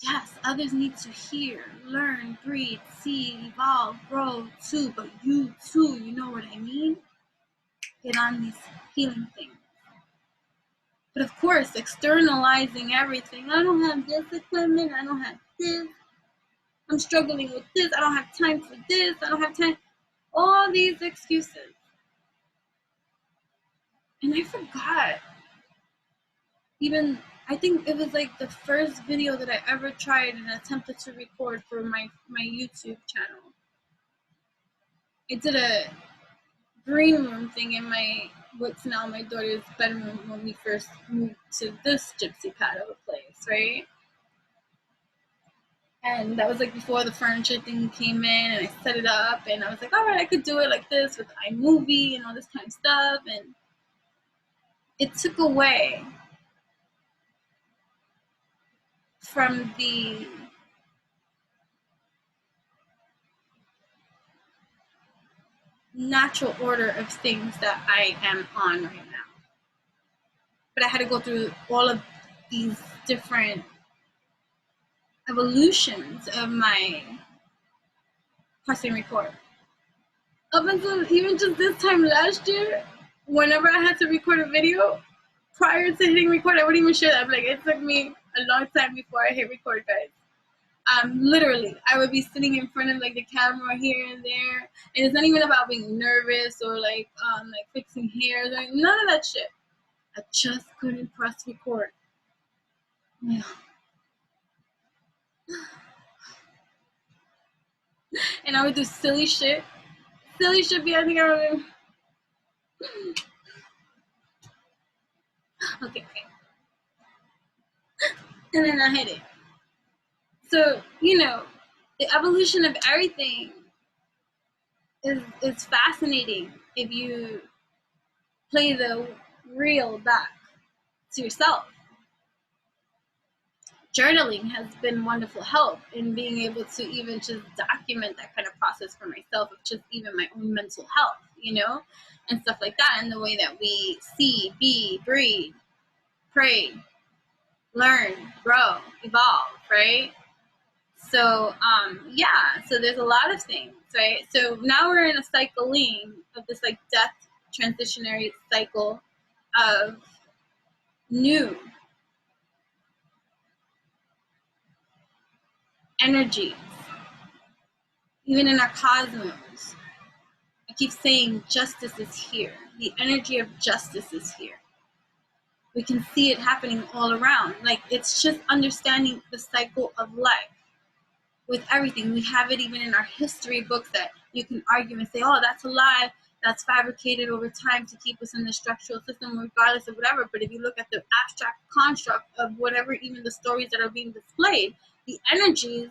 Yes, others need to hear, learn, breathe, see, evolve, grow too, but you too, you know what I mean? Get on these healing things. But of course, externalizing everything. I don't have this equipment, I don't have this, I'm struggling with this, I don't have time for this, I don't have time. All these excuses. And I forgot. Even, I think it was like the first video that I ever tried and attempted to record for my YouTube channel. I did a green room thing in what's now my daughter's bedroom when we first moved to this gypsy pad of a place, right? And that was like before the furniture thing came in, and I set it up, and I was like, all right, I could do it like this with iMovie and all this kind of stuff, and it took away from the natural order of things that I am on right now. But I had to go through all of these different evolutions of my pressing record. Up until even just this time last year, whenever I had to record a video, prior to hitting record, I wouldn't even share that. Like, it took me a long time before I hit record, guys. Literally, I would be sitting in front of like the camera here and there, and it's not even about being nervous or like fixing hair, like none of that shit. I just couldn't press record. Yeah. And I would do silly shit behind the camera. Okay. And then I hit it. So, the evolution of everything is fascinating if you play the reel back to yourself. Journaling has been wonderful help in being able to even just document that kind of process for myself of just even my own mental health, and stuff like that, and the way that we see, be, breathe, pray, learn, grow, evolve, right? So, so there's a lot of things, right? So now we're in a cycling of this like death transitionary cycle of new energies, even in our cosmos. I keep saying justice is here. The energy of justice is here. We can see it happening all around. Like, it's just understanding the cycle of life with everything. We have it even in our history books that you can argue and say, oh, that's a lie. That's fabricated over time to keep us in the structural system, regardless of whatever. But if you look at the abstract construct of whatever, even the stories that are being displayed, the energies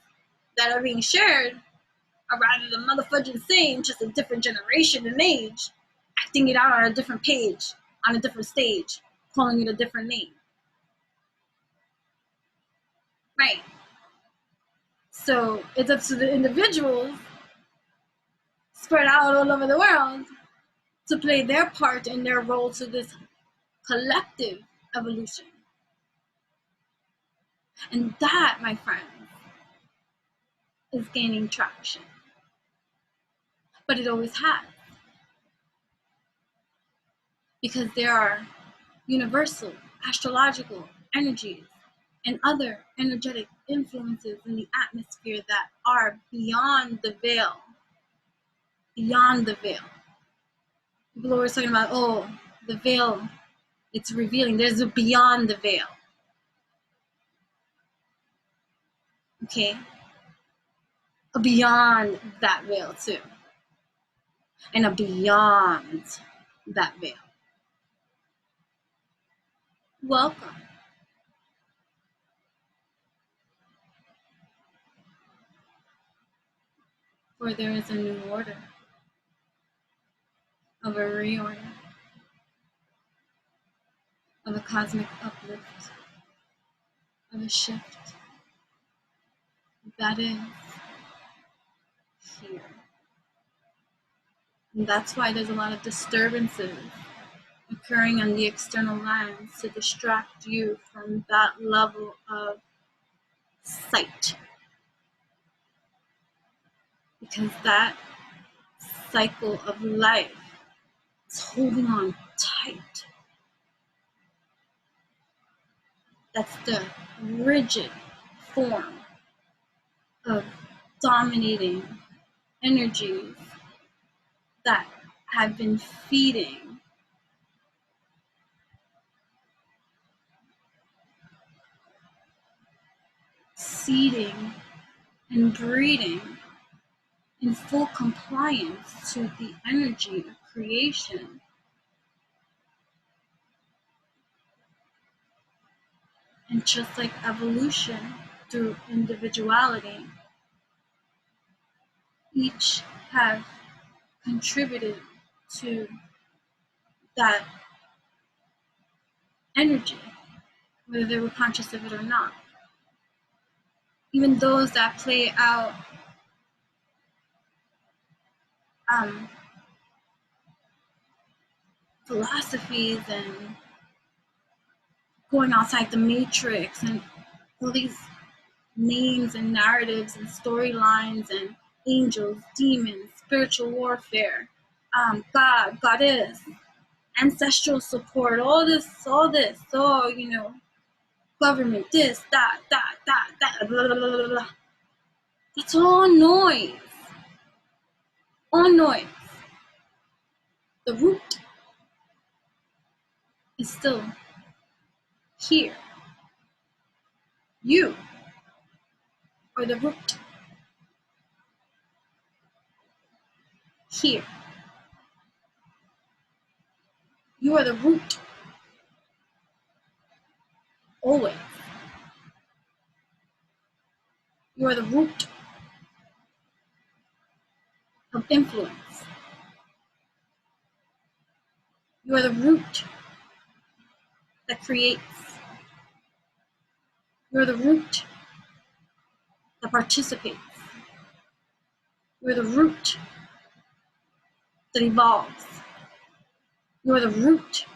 that are being shared are rather the motherfucking same, just a different generation and age, acting it out on a different page, on a different stage, calling it a different name. Right. So it's up to the individuals spread out all over the world to play their part in their role to this collective evolution. And that, my friends, is gaining traction. But it always has. Because there are universal, astrological energies and other energetic influences in the atmosphere that are beyond the veil. Beyond the veil. People are always talking about, oh, the veil, it's revealing. There's a beyond the veil. Okay? A beyond that veil, too. And a beyond that veil. Welcome. For there is a new order of a reorder of a cosmic uplift of a shift that is here. And that's why there's a lot of disturbances occurring on the external lines to distract you from that level of sight. Because that cycle of life is holding on tight. That's the rigid form of dominating energies that have been feeding seeding and breeding in full compliance to the energy of creation. And just like evolution through individuality, each have contributed to that energy, whether they were conscious of it or not. Even those that play out philosophies and going outside the matrix and all these names and narratives and storylines and angels, demons, spiritual warfare, God, goddess, ancestral support, all this, government, this, that, blah, blah, blah, blah. It's all noise. All noise. The root is still here. You are the root. Here. You are the root. Always. You are the root of influence. You are the root that creates. You are the root that participates. You are the root that evolves. You are the root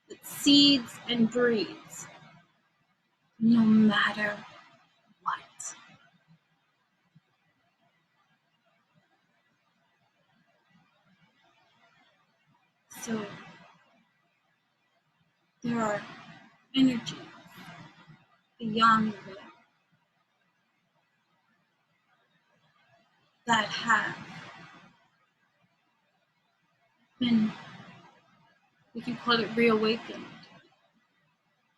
that seeds and breeds. no matter what. So there are energies beyond the veil that have been, we can call it reawakened.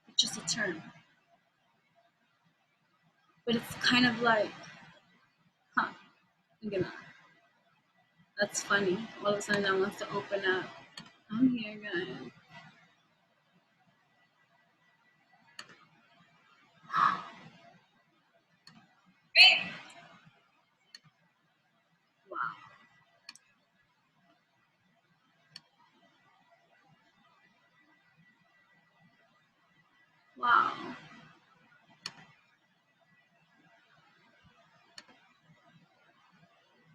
It's just a term. But it's kind of like, huh, look at that. That's funny. All of a sudden that wants to open up. I'm here, guys. Wow. Wow.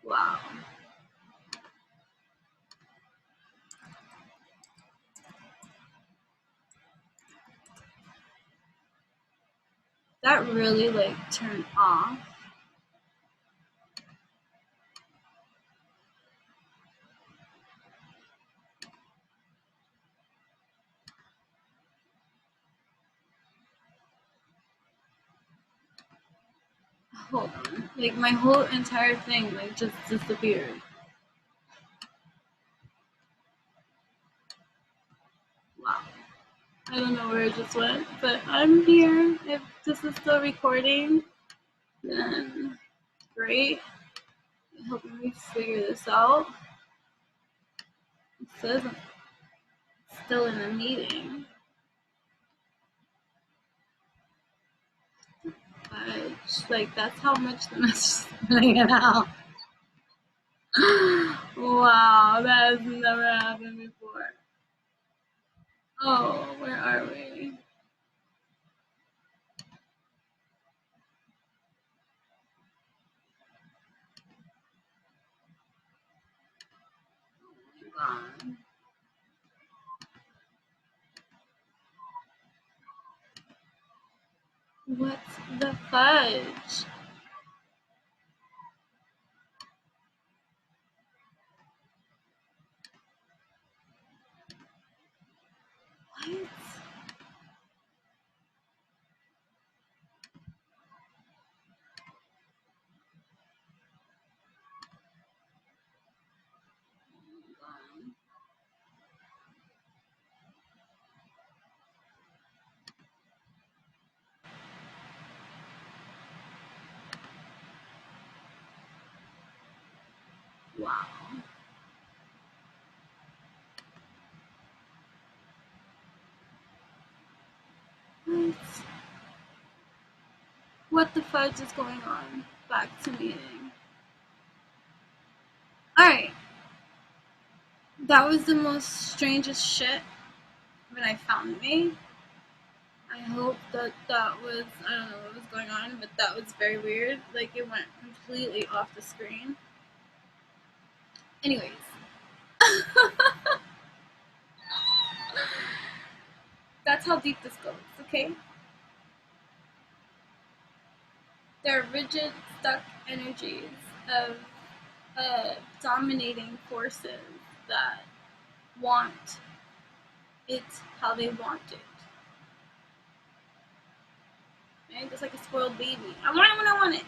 Wow. That really like turned off. Hold on. Like my whole entire thing like just disappeared. Wow. I don't know where it just went, but I'm here. If this is still recording, then great. Helping me figure this out. It says I'm still in a meeting. But like that's how much the message is putting it out. Wow, that has never happened before. Oh, where are we? Oh, what's the fudge? What? Wow. What? What the fudge is going on? Back to meeting. Alright. That was the most strangest shit when I found me. I hope that that was, I don't know what was going on, but that was very weird. Like it went completely off the screen. Anyways. That's how deep this goes, okay? There are rigid, stuck energies of dominating forces that want it how they want it. Right? Just like a spoiled baby. I want it when I want it.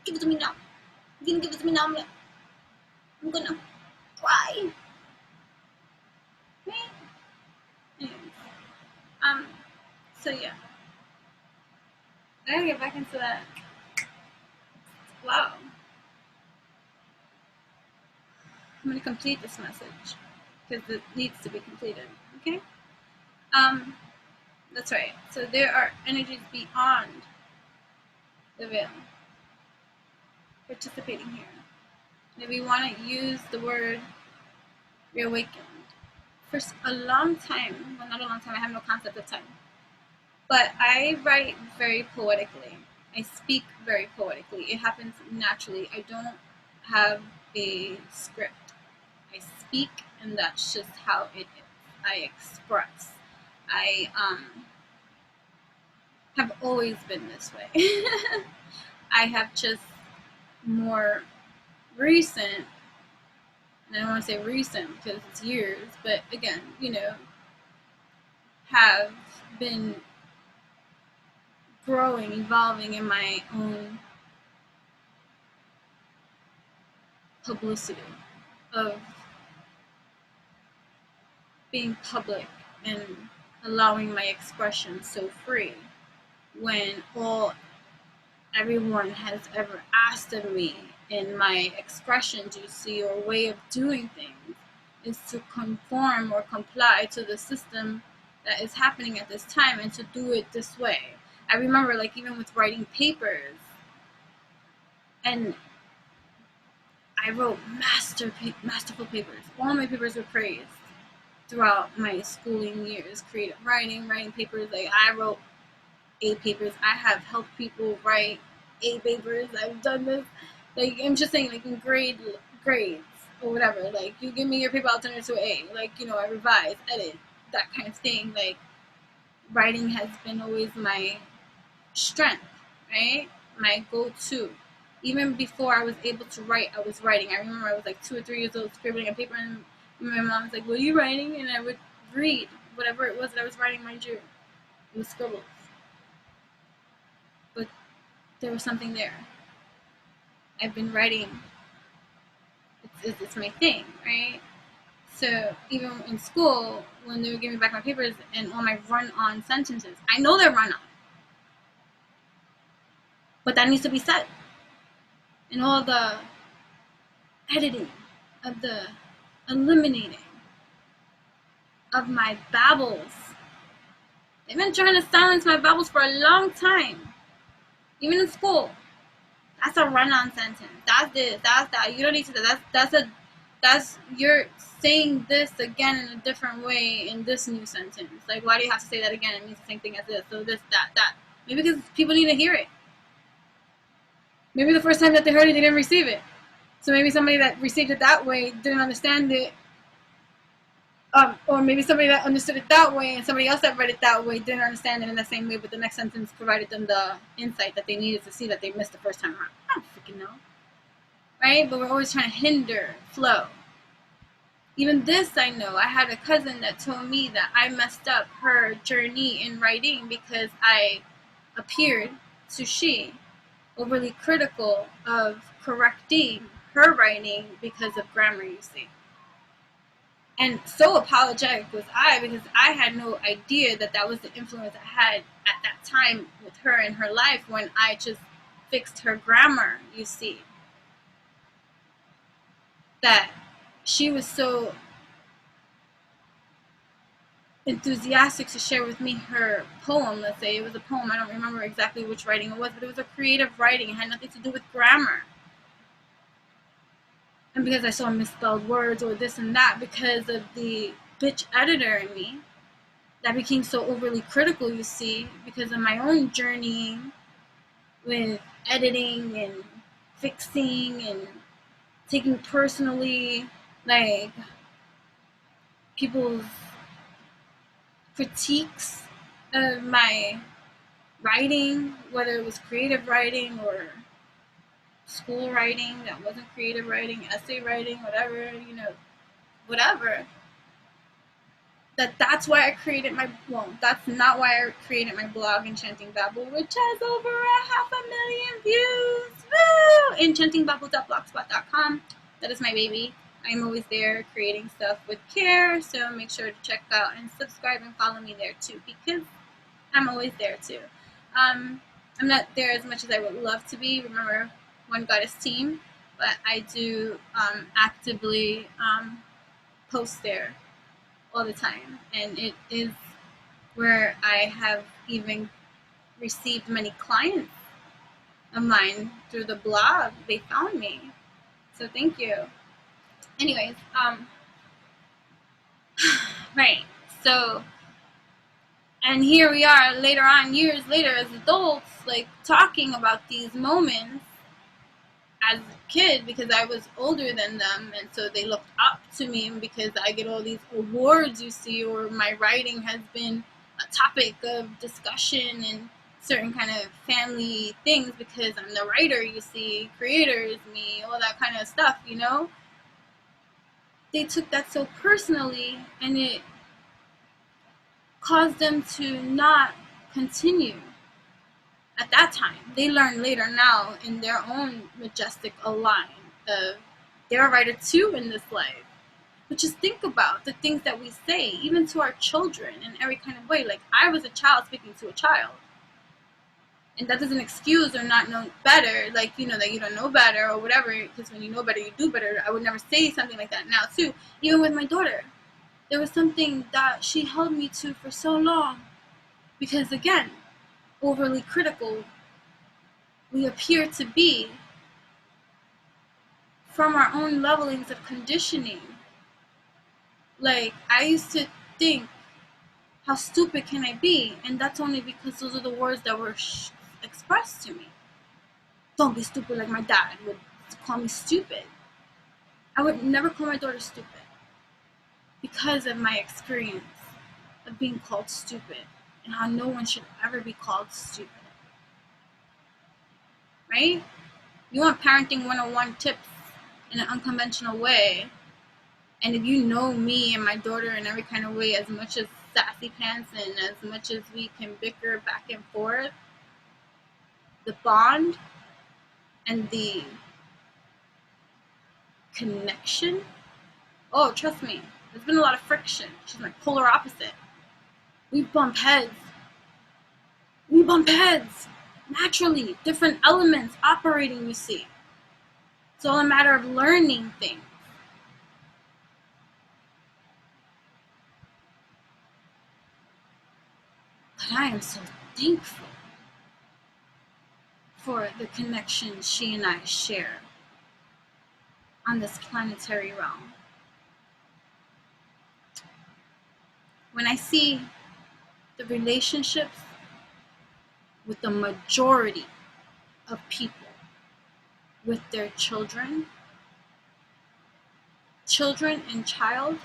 Give it to me now. You can give it to me now. I'm gonna cry. Right? Anyways. So yeah. I gotta get back into that. Wow. I'm gonna complete this message because it needs to be completed. Okay? That's right. So there are energies beyond the veil participating here. And if we want to use the word reawakened, for a long time, well, not a long time, I have no concept of time, but I write very poetically. I speak very poetically. It happens naturally. I don't have a script. I speak, and that's just how it is. I express. I have always been this way. I have just more recent, and I don't want to say recent because it's years, but again, have been growing, evolving in my own publicity of being public and allowing my expression so free when all everyone has ever asked of me in my expressions, you see, or way of doing things is to conform or comply to the system that is happening at this time and to do it this way. I remember, like, even with writing papers, and I wrote masterful papers. All my papers were praised throughout my schooling years. Creative writing papers. Like, I wrote A papers. I have helped people write A papers. I've done this. Like, I'm just saying, like, in grades or whatever. Like, you give me your paper, I'll turn it to an A. Like, I revise, edit, that kind of thing. Like, writing has been always my strength, right? My go-to. Even before I was able to write, I was writing. I remember I was like 2 or 3 years old scribbling on paper, and my mom was like, "What are you writing?" And I would read whatever it was that I was writing, mind you. It was scribbles. But there was something there. I've been writing. It's my thing, right? So even in school, when they would give me back my papers and all my run-on sentences, I know they're run-on, but that needs to be said. And all the editing of the eliminating of my babbles. They've been trying to silence my babbles for a long time. Even in school. That's a run-on sentence. That's this. That's that. You don't need to. That's you're saying this again in a different way in this new sentence. Like, why do you have to say that again? It means the same thing as this. So this, that. Maybe because people need to hear it. Maybe the first time that they heard it, they didn't receive it. So maybe somebody that received it that way didn't understand it. Or maybe somebody that understood it that way and somebody else that read it that way didn't understand it in the same way, but the next sentence provided them the insight that they needed to see that they missed the first time around. I don't freaking know. Right? But we're always trying to hinder flow. Even this, I know. I had a cousin that told me that I messed up her journey in writing because I appeared to she overly critical of correcting her writing because of grammar, you see. And so apologetic was I because I had no idea that that was the influence I had at that time with her in her life when I just fixed her grammar, you see. That she was so enthusiastic to share with me her poem, let's say. It was a poem. I don't remember exactly which writing it was, but it was a creative writing. It had nothing to do with grammar. And because I saw misspelled words or this and that, because of the bitch editor in me, that became so overly critical, you see, because of my own journey with editing and fixing and taking personally, like, people's critiques of my writing, whether it was creative writing or school writing that wasn't creative writing, essay writing, whatever, whatever. That's why I created that's not why I created my blog, Enchanting Babble, which has over 500,000 views. Woo! enchantingbabble.blogspot.com. That is my baby. I'm always there creating stuff with care, so make sure to check out and subscribe and follow me there too, because I'm always there too. I'm not there as much as I would love to be. Remember, One Goddess Team, but I do actively post there all the time, and it is where I have even received many clients of mine through the blog. They found me, so thank you. Anyways, right, so, and here we are later on, years later, as adults, like, talking about these moments as a kid, because I was older than them, and so they looked up to me, and because I get all these awards, you see, or my writing has been a topic of discussion and certain kind of family things because I'm the writer, you see, creator is me, all that kind of stuff, you know? They took that so personally, and it caused them to not continue at that time. They learn later now in their own majestic line of they're a writer too in this life. But just think about the things that we say, even to our children in every kind of way. Like, I was a child speaking to a child. And that doesn't excuse or not know better, like, you know, that you don't know better or whatever, because when you know better, you do better. I would never say something like that now, too. Even with my daughter, there was something that she held me to for so long. Because, again, overly critical we appear to be from our own levelings of conditioning. Like, I used to think, how stupid can I be? And that's only because those are the words that were expressed to me. Don't be stupid like my dad would call me stupid. I would never call my daughter stupid because of my experience of being called stupid and how no one should ever be called stupid. Right? You want parenting 101 tips in an unconventional way. And if you know me and my daughter in every kind of way, as much as sassy pants and as much as we can bicker back and forth, the bond and the connection, oh, trust me, there's been a lot of friction. She's my polar opposite. We bump heads. We bump heads. Naturally, different elements operating, you see. It's all a matter of learning things. But I am so thankful for the connection she and I share on this planetary realm. When I see the relationships with the majority of people with their children, children and parent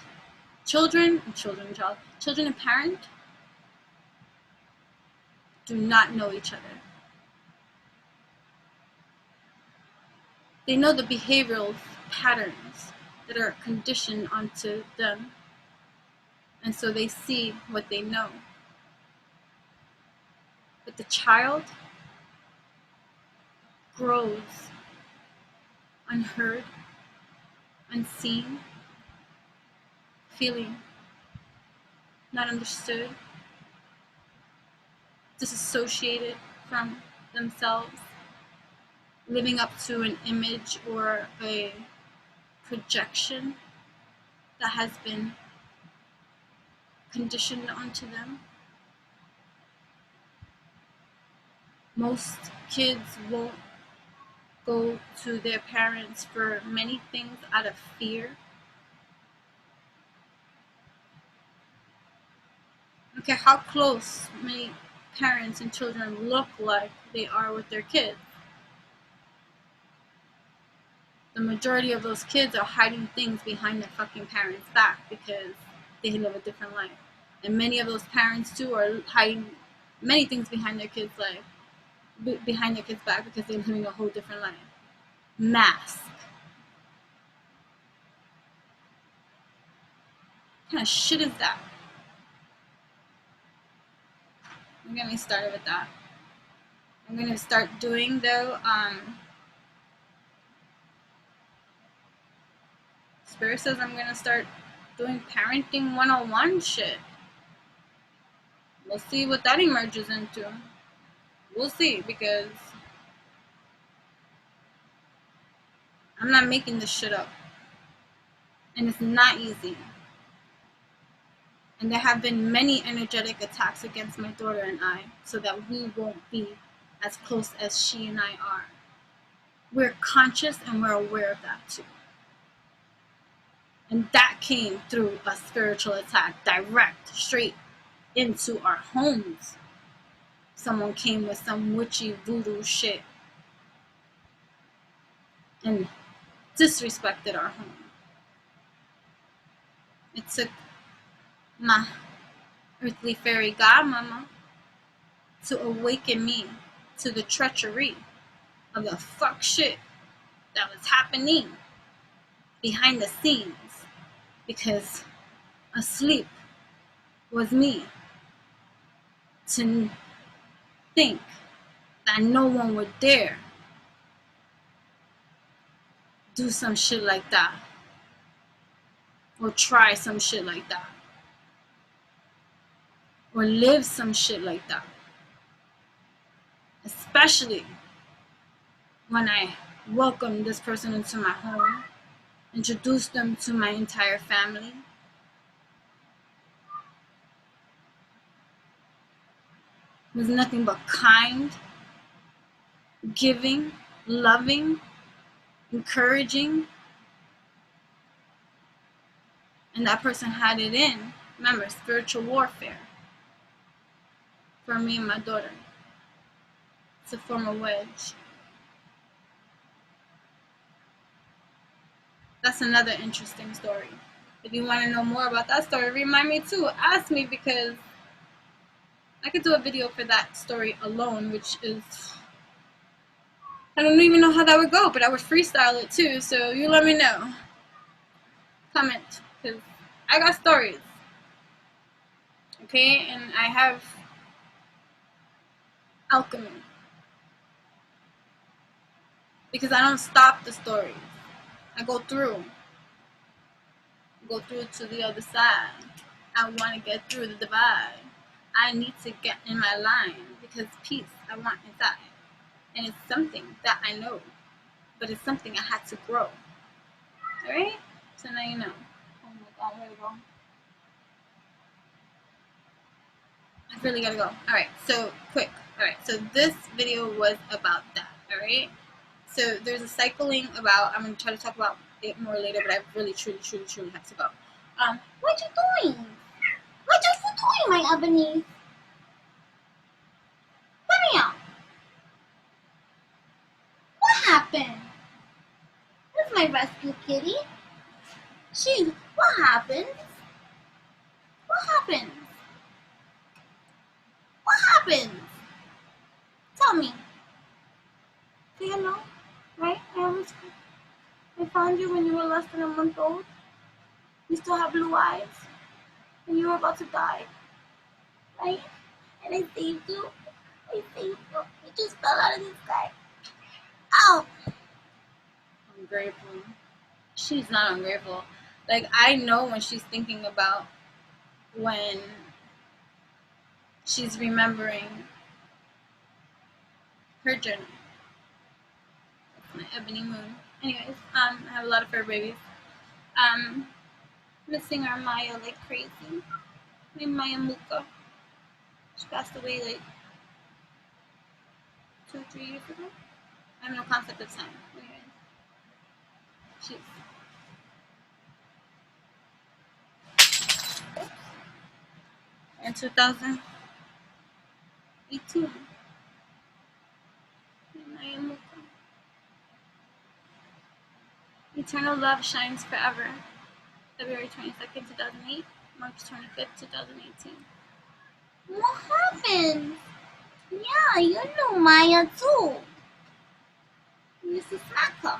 do not know each other. They know the behavioral patterns that are conditioned onto them, and so they see what they know. But the child grows unheard, unseen, feeling not understood, disassociated from themselves, living up to an image or a projection that has been conditioned onto them. Most kids won't go to their parents for many things out of fear. I don't care how close many parents and children look like they are with their kids. The majority of those kids are hiding things behind their fucking parents' back because they live a different life. And many of those parents too are hiding many things behind their kids' life, behind their kids' back because they're living a whole different life. Mask. What kind of shit is that? I'm gonna get started with that. I'm gonna start doing though. Spirit says I'm gonna start doing parenting 101 shit. We'll see what that emerges into. We'll see, because I'm not making this shit up. And it's not easy. And there have been many energetic attacks against my daughter and I, so that we won't be as close as she and I are. We're conscious and we're aware of that too. And that came through a spiritual attack, direct, straight into our homes. Someone came with some witchy voodoo shit and disrespected our home. It took my earthly fairy godmama to awaken me to the treachery of the fuck shit that was happening behind the scenes, because asleep was me to think that no one would dare do some shit like that or try some shit like that or live some shit like that, especially when I welcomed this person into my home, introduced them to my entire family. It was nothing but kind, giving, loving, encouraging, and that person had it in. Remember, spiritual warfare for me and my daughter to form a wedge. That's another interesting story. If you want to know more about that story, remind me too. Ask me, because I could do a video for that story alone, which is, I don't even know how that would go, but I would freestyle it too. So you let me know. Comment, because I got stories. Okay, and I have alchemy, because I don't stop the stories. I go through to the other side. I want to get through the divide. I need to get in my line, because peace I want inside. And it's something that I know, but it's something I had to grow. Alright? So now you know. Oh my god, where to go? I really gotta go. Alright, so quick. Alright, so this video was about that. Alright? So there's a cycling about, I'm going to try to talk about it more later, but I really, truly have to go. What you doing? What you doing, my ebony? Come here. What happened? That's my rescue kitty. What happened? What happened? What happened? Tell me. Do you know? Right? I found you when you were less than a month old. You still have blue eyes. And you were about to die. Right? And I saved you. I saved you. You just fell out of the sky. Ow! I'm grateful. She's not ungrateful. Like, I know when she's thinking about when she's remembering her journey. That's my ebony moon. Anyways, I have a lot of fur babies. Missing our Maya like crazy. My Maya Muka. She passed away like 2-3 years ago. I have no concept of time. Anyways, she's in 2018. Maya Muka. Eternal love shines forever. February 22nd, 2008. March 25th, 2018. What happened? Yeah, you know Maya too. You used to smack her.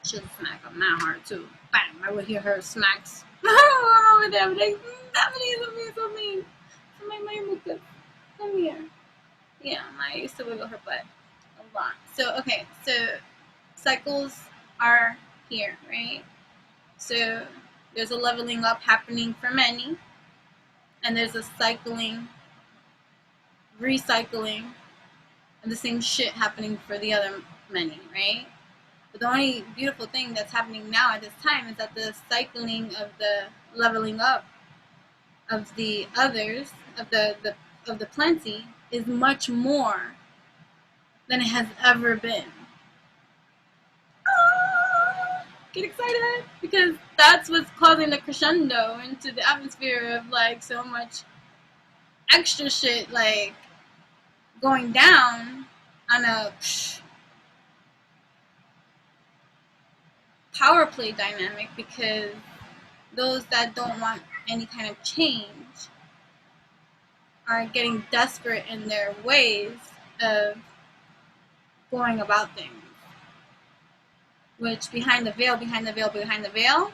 She'll smack up my heart too. Bam! I would hear her smacks. I'm over there. I'm like, Stephanie, so mean. So my Maya, come here. Yeah, Maya used to wiggle her butt a lot. So, okay, so cycles are here, right? So there's a leveling up happening for many, and there's a cycling, recycling, and the same shit happening for the other many, right? But the only beautiful thing that's happening now at this time is that the cycling of the leveling up of the others, of the plenty, is much more than it has ever been. Get excited, because that's what's causing the crescendo into the atmosphere of like so much extra shit like going down on a power play dynamic, because those that don't want any kind of change are getting desperate in their ways of going about things. Which behind the veil, behind the veil, behind the veil,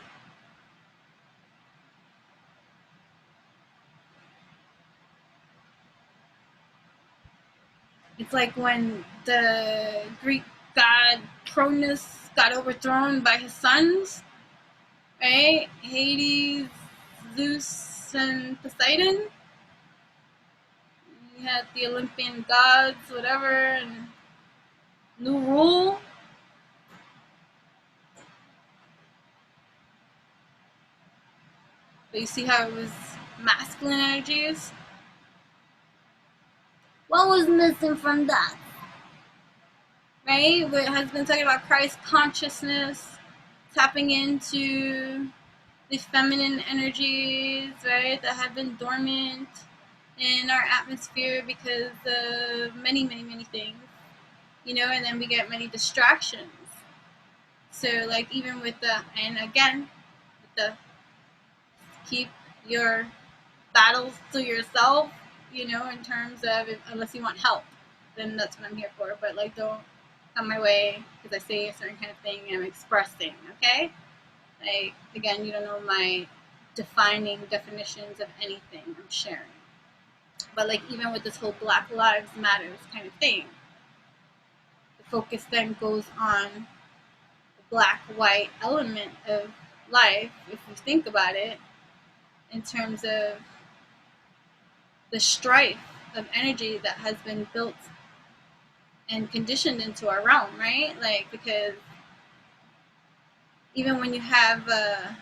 it's like when the Greek god Cronus got overthrown by his sons, right? Hades, Zeus, and Poseidon. You had the Olympian gods, whatever, and new rule. But you see how it was masculine energies? What was missing from that? Right? It has been talking about Christ consciousness, tapping into the feminine energies, right, that have been dormant in our atmosphere because of many, many, many things, and then we get many distractions. So, like, even with and again, with the keep your battles to yourself, in terms of, unless you want help, then that's what I'm here for. But, like, don't come my way because I say a certain kind of thing and I'm expressing, okay? Like, again, you don't know my defining definitions of anything I'm sharing. But, like, even with this whole Black Lives Matters kind of thing, the focus then goes on the black-white element of life, if you think about it, in terms of the strife of energy that has been built and conditioned into our realm, right? Like, because even when you have a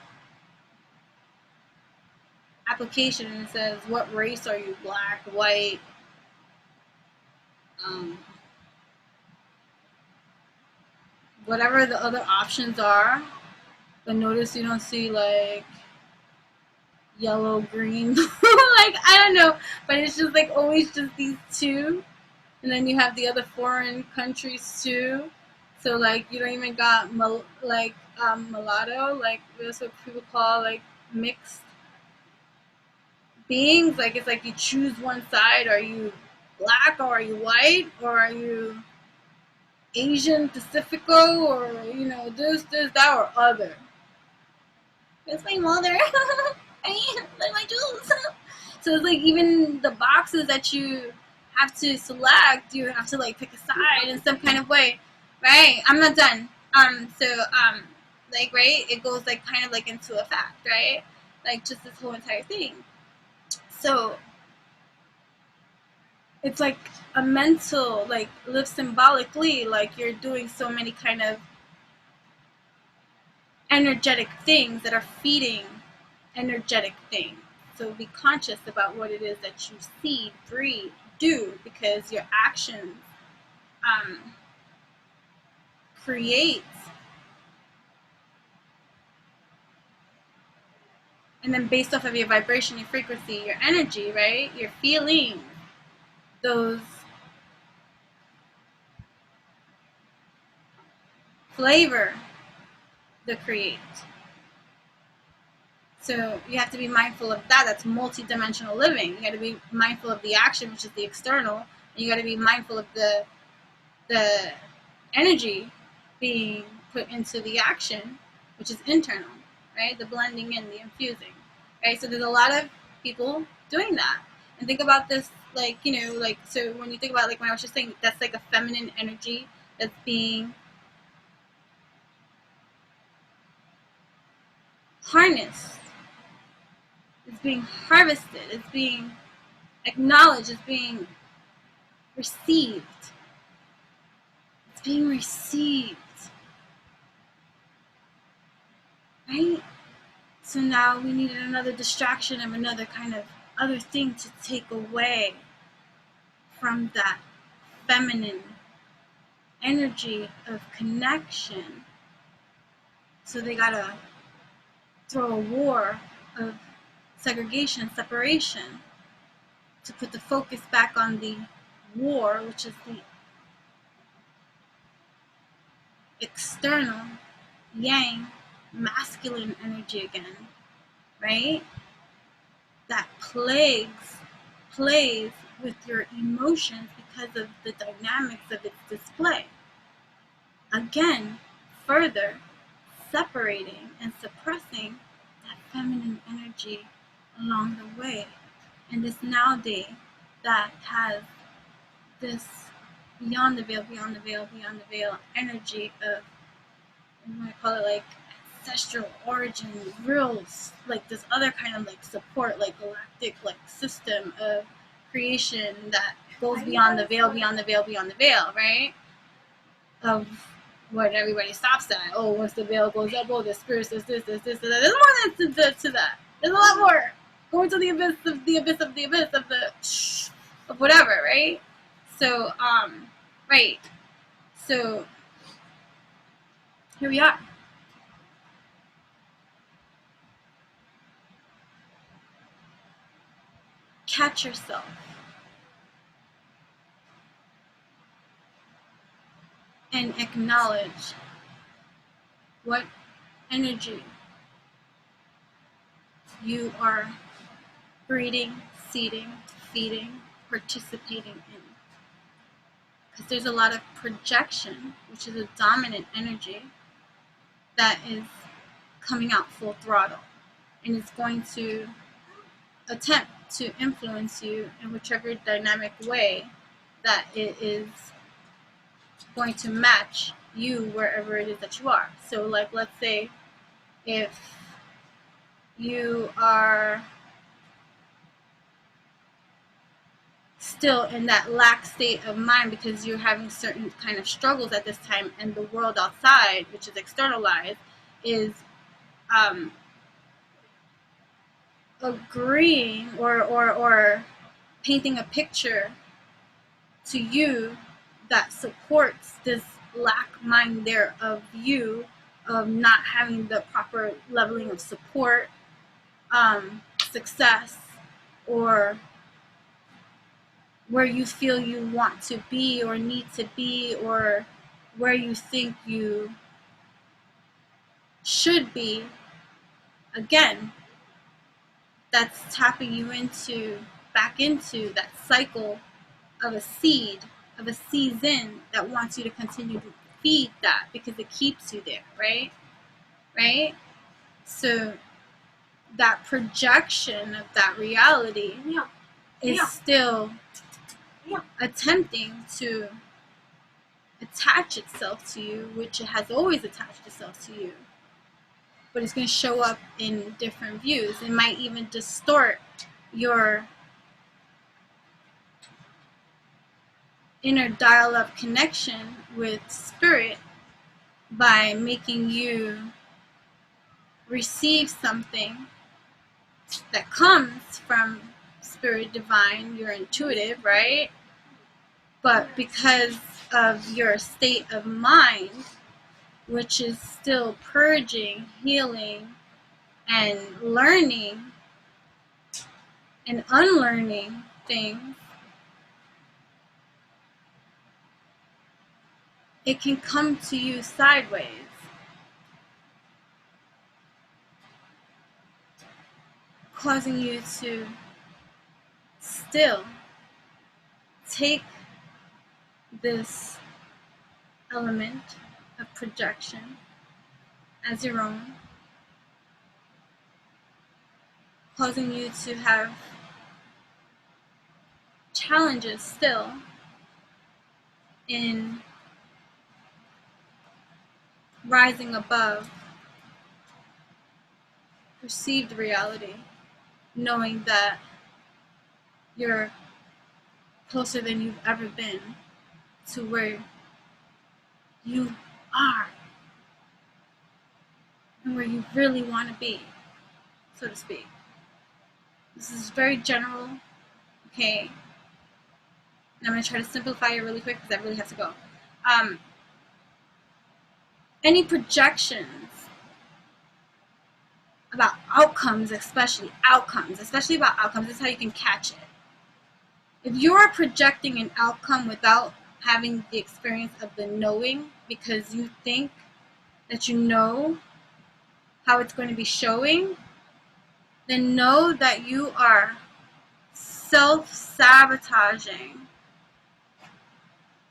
application and it says, what race are you? Black, white, whatever the other options are. But notice you don't see, like, yellow, green. Like, I don't know. But it's just, like, always just these two. And then you have the other foreign countries, too. So, like, you don't even got, mulatto. Like, that's what people call, like, mixed beings. Like, it's like you choose one side. Are you black, or are you white, or are you Asian, Pacifico, or, this, that, or other. It's my mother. Like my jewels. So it's like even the boxes that you have to select, you have to, like, pick a side in some kind of way, right? I'm not done. Like, right, it goes, like, kind of like into a fact, right? Like, just this whole entire thing. So it's like a mental, like, live symbolically, like you're doing so many kind of energetic things that are feeding energetic things. So be conscious about what it is that you see, breathe, do, because your actions create. And then based off of your vibration, your frequency, your energy, right? Your feeling, those flavor the create. So you have to be mindful of that. That's multidimensional living. You got to be mindful of the action, which is the external, and you got to be mindful of the energy being put into the action, which is internal, right? The blending in, the infusing, right? So there's a lot of people doing that. And think about this, like, so when you think about, like, when I was just saying, that's like a feminine energy that's being harnessed, it's being harvested, it's being acknowledged, it's being received. It's being received, right? So now we needed another distraction of another kind of other thing to take away from that feminine energy of connection. So they gotta throw a war of segregation, separation, to put the focus back on the war, which is the external yang, masculine energy again, right? That plagues plays with your emotions because of the dynamics of its display. Again, further separating and suppressing that feminine energy along the way. And this nowadays that has this beyond the veil, beyond the veil, beyond the veil energy of, I'm going to call it like ancestral origin, real, like this other kind of like support, like galactic like system of creation that goes beyond the veil, beyond the veil, beyond the veil, right? Of what everybody stops at. Oh, once the veil goes up, oh, the spirits, this. There's more than to that. There's a lot more. Going to the abyss of the abyss of the abyss of the of whatever, right? So, right. So, here we are. Catch yourself. And acknowledge what energy you are breeding, seeding, feeding, participating in. Because there's a lot of projection, which is a dominant energy, that is coming out full throttle. And it's going to attempt to influence you in whichever dynamic way that it is going to match you wherever it is that you are. So, like, let's say if you are still in that lack state of mind because you're having certain kind of struggles at this time, and the world outside, which is externalized, is agreeing or painting a picture to you that supports this lack mind there of you, of not having the proper leveling of support, success, or where you feel you want to be or need to be, or where you think you should be. Again, that's tapping you back into that cycle of a seed, of a season that wants you to continue to feed that because it keeps you there, right? Right? So that projection of that reality is still attempting to attach itself to you, which it has always attached itself to you. But it's going to show up in different views. It might even distort your inner dial-up connection with spirit by making you receive something that comes from spirit divine, you're intuitive, right? But because of your state of mind, which is still purging, healing, and learning and unlearning things, it can come to you sideways. Causing you to still take this element of projection as your own, causing you to have challenges still in rising above perceived reality, knowing that you're closer than you've ever been to where you are and where you really want to be, so to speak. This is very general, okay? And I'm going to try to simplify it really quick because I really have to go. Any projections about outcomes, especially about outcomes, this is how you can catch it. If you're projecting an outcome without having the experience of the knowing, because you think that you know how it's going to be showing, then know that you are self-sabotaging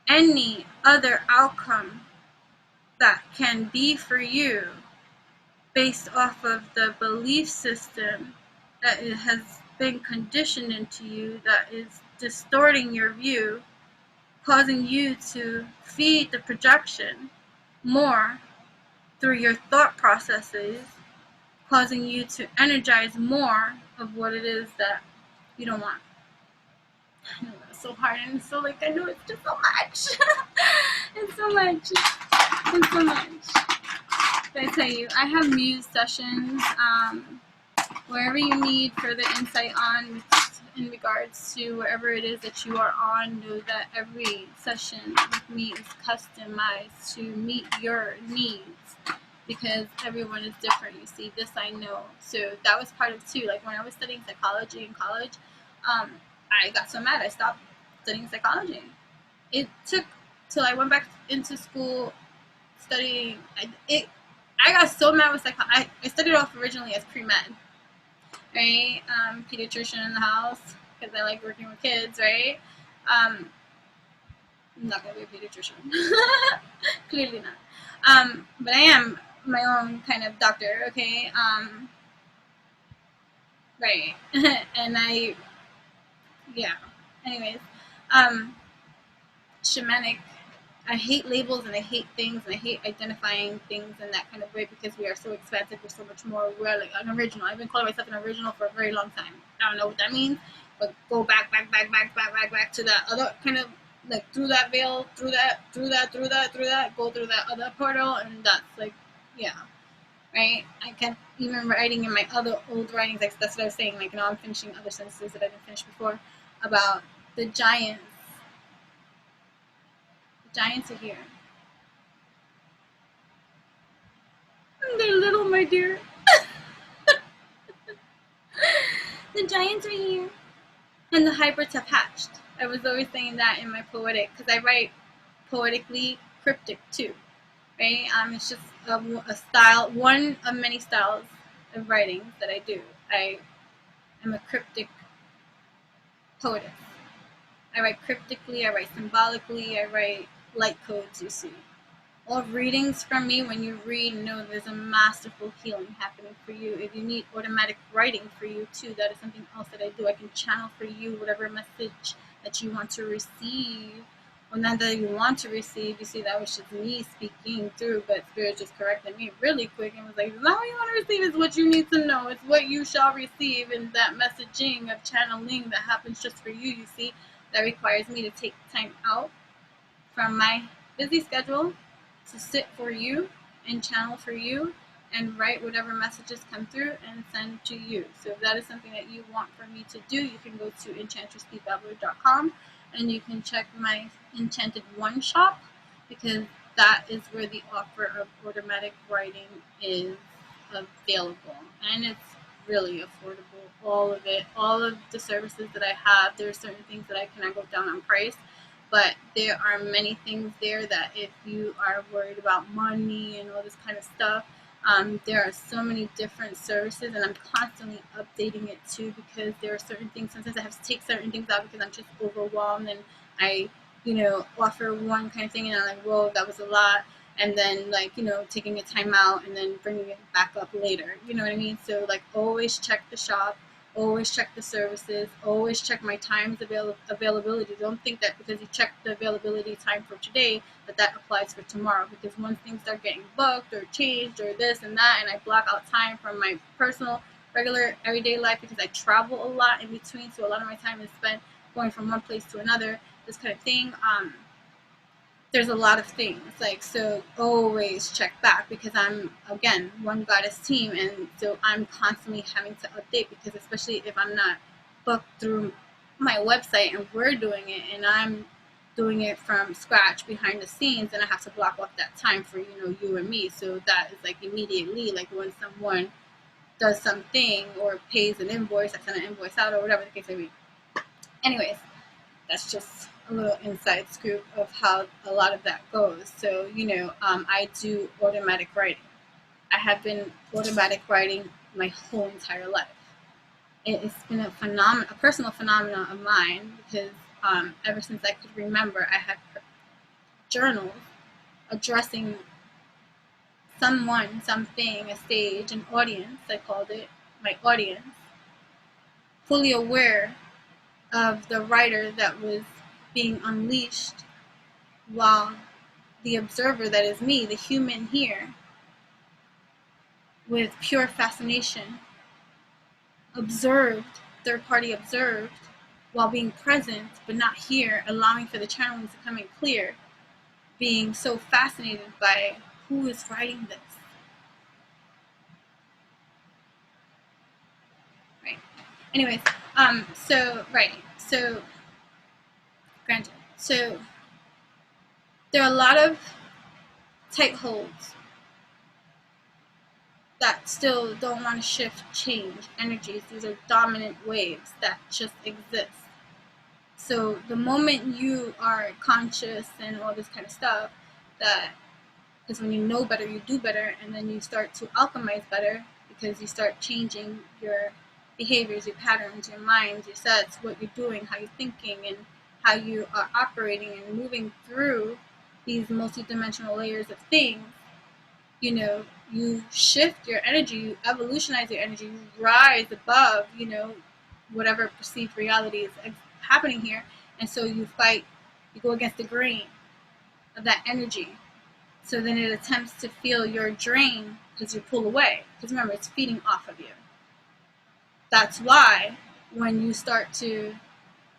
any other outcome that can be for you based off of the belief system that it has been conditioned into you, that is distorting your view, causing you to feed the projection more through your thought processes, causing you to energize more of what it is that you don't want. I know that's so hard, and so I know it's just so much. It's so much. It's so much. But I tell you, I have Muse sessions, wherever you need further insight on in regards to wherever it is that you are on, know that every session with me is customized to meet your needs, because everyone is different. You see, this I know. So that was part of too. Like when I was studying psychology in college, I got so mad I stopped studying psychology. It took till I went back into school studying. I got so mad with psychology. I studied off originally as pre-med, right? Pediatrician in the house because I like working with kids, right? I'm not gonna be a pediatrician, clearly not. But I am my own kind of doctor, okay? Right. And yeah. Anyways, shamanic. I hate labels and I hate things and I hate identifying things in that kind of way because we are so expansive. We're so much more. We're like an original. I've been calling myself an original for a very long time. I don't know what that means, but go back to that other kind of like through that veil, through that, go through that other portal, and that's like, yeah, right. I kept even writing in my other old writings. Like that's what I was saying. Like I'm finishing other sentences that I didn't finish before about the giants. The giants are here. They're little, my dear. The giants are here. And the hybrids have hatched. I was always saying that in my poetic, because I write poetically cryptic too, right? It's just a style, one of many styles of writings that I do. I am a cryptic poetess. I write cryptically, I write symbolically, I write light codes, you see. All readings from me, when you read, know there's a masterful healing happening for you. If you need automatic writing for you too, that is something else that I do. I can channel for you whatever message that you want to receive, or not that you want to receive. You see, that was just me speaking through, but Spirit just corrected me really quick and was like, not what you want to receive, is what you need to know. It's what you shall receive, and that messaging of channeling that happens just for you, you see, that requires me to take time out from my busy schedule to sit for you and channel for you and write whatever messages come through and send to you. So if that is something that you want for me to do, you can go to enchantresspeopleabler.com and you can check my Enchanted One shop, because that is where the offer of automatic writing is available, and it's really affordable. All of it, all of the services that I have, there are certain things that I cannot go down on price, but there are many things there that if you are worried about money and all this kind of stuff, there are so many different services, and I'm constantly updating it too, because there are certain things, sometimes I have to take certain things out because I'm just overwhelmed, and I, offer one kind of thing and I'm like, whoa, that was a lot. And then taking a time out and then bringing it back up later. You know what I mean? So always check the shop. Always check the services. Always check my times availability. Don't think that because you check the availability time for today that applies for tomorrow. Because once things start getting booked or changed or this and that, and I block out time from my personal, regular, everyday life because I travel a lot in between. So a lot of my time is spent going from one place to another. This kind of thing. There's a lot of things, so always check back, because I'm, again, one goddess team, and so I'm constantly having to update, because especially if I'm not booked through my website and we're doing it and I'm doing it from scratch behind the scenes, and I have to block off that time for you and me. So that is immediately, when someone does something or pays an invoice, I send an invoice out or whatever the case may be. Anyways, that's just a little inside scoop of how a lot of that goes. So, I do automatic writing. I have been automatic writing my whole entire life. It's been a personal phenomenon of mine, because ever since I could remember, I had journals addressing someone, something, a stage, an audience, I called it, my audience, fully aware of the writer that was being unleashed, while the observer, that is me, the human here, with pure fascination, observed, third party observed, while being present but not here, allowing for the channeling to come in clear, being so fascinated by who is writing this. Right. Anyways, so granted. So there are a lot of tight holds that still don't want to shift, change energies. These are dominant waves that just exist. So the moment you are conscious and all this kind of stuff, that is when you know better, you do better, and then you start to alchemize better, because you start changing your behaviors, your patterns, your minds, your sets, what you're doing, how you're thinking, and how you are operating and moving through these multidimensional layers of things. You know, you shift your energy, you evolutionize your energy, you rise above, whatever perceived reality is happening here. And so you fight, you go against the grain of that energy. So then it attempts to feel your drain, because you pull away. Because remember, it's feeding off of you. That's why when you start to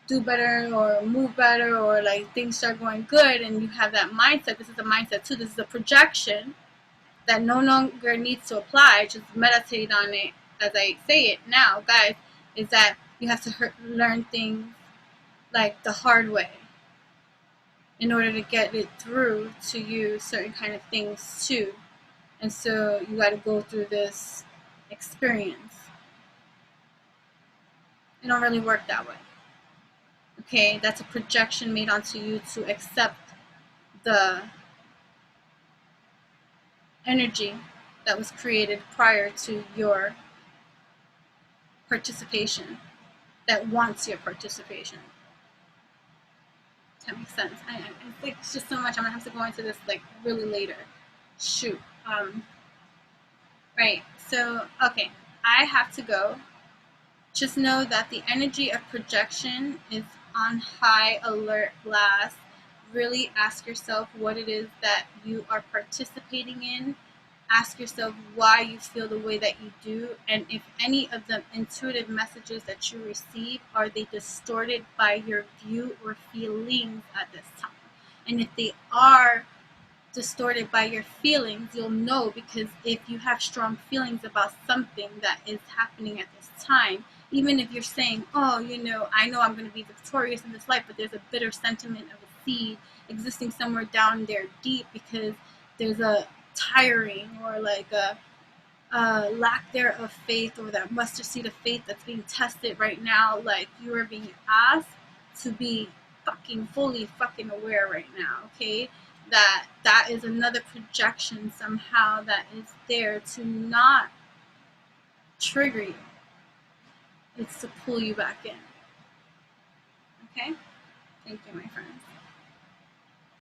do better or move better, or like things start going good and you have that mindset, this is a mindset too, this is a projection that no longer needs to apply, just meditate on it as I say it now, guys, is that you have to learn things like the hard way in order to get it through to you, certain kind of things too. And so you got to go through this experience. It don't really work that way. Okay, that's a projection made onto you to accept the energy that was created prior to your participation, that wants your participation. That makes sense. I think it's just so much. I'm gonna have to go into this like really later. Shoot. Right. So okay, I have to go. Just know that the energy of projection is on high alert blast. Really ask yourself what it is that you are participating in. Ask yourself why you feel the way that you do, and if any of the intuitive messages that you receive, are they distorted by your view or feelings at this time. And if they are distorted by your feelings, you'll know, because if you have strong feelings about something that is happening at this time, even if you're saying, oh, I know I'm going to be victorious in this life, but there's a bitter sentiment of a seed existing somewhere down there deep, because there's a tiring or like a lack there of faith, or that mustard seed of faith that's being tested right now. Like, you are being asked to be fully aware right now, okay? That is another projection somehow that is there to not trigger you. It's to pull you back in. Okay? Thank you, my friends.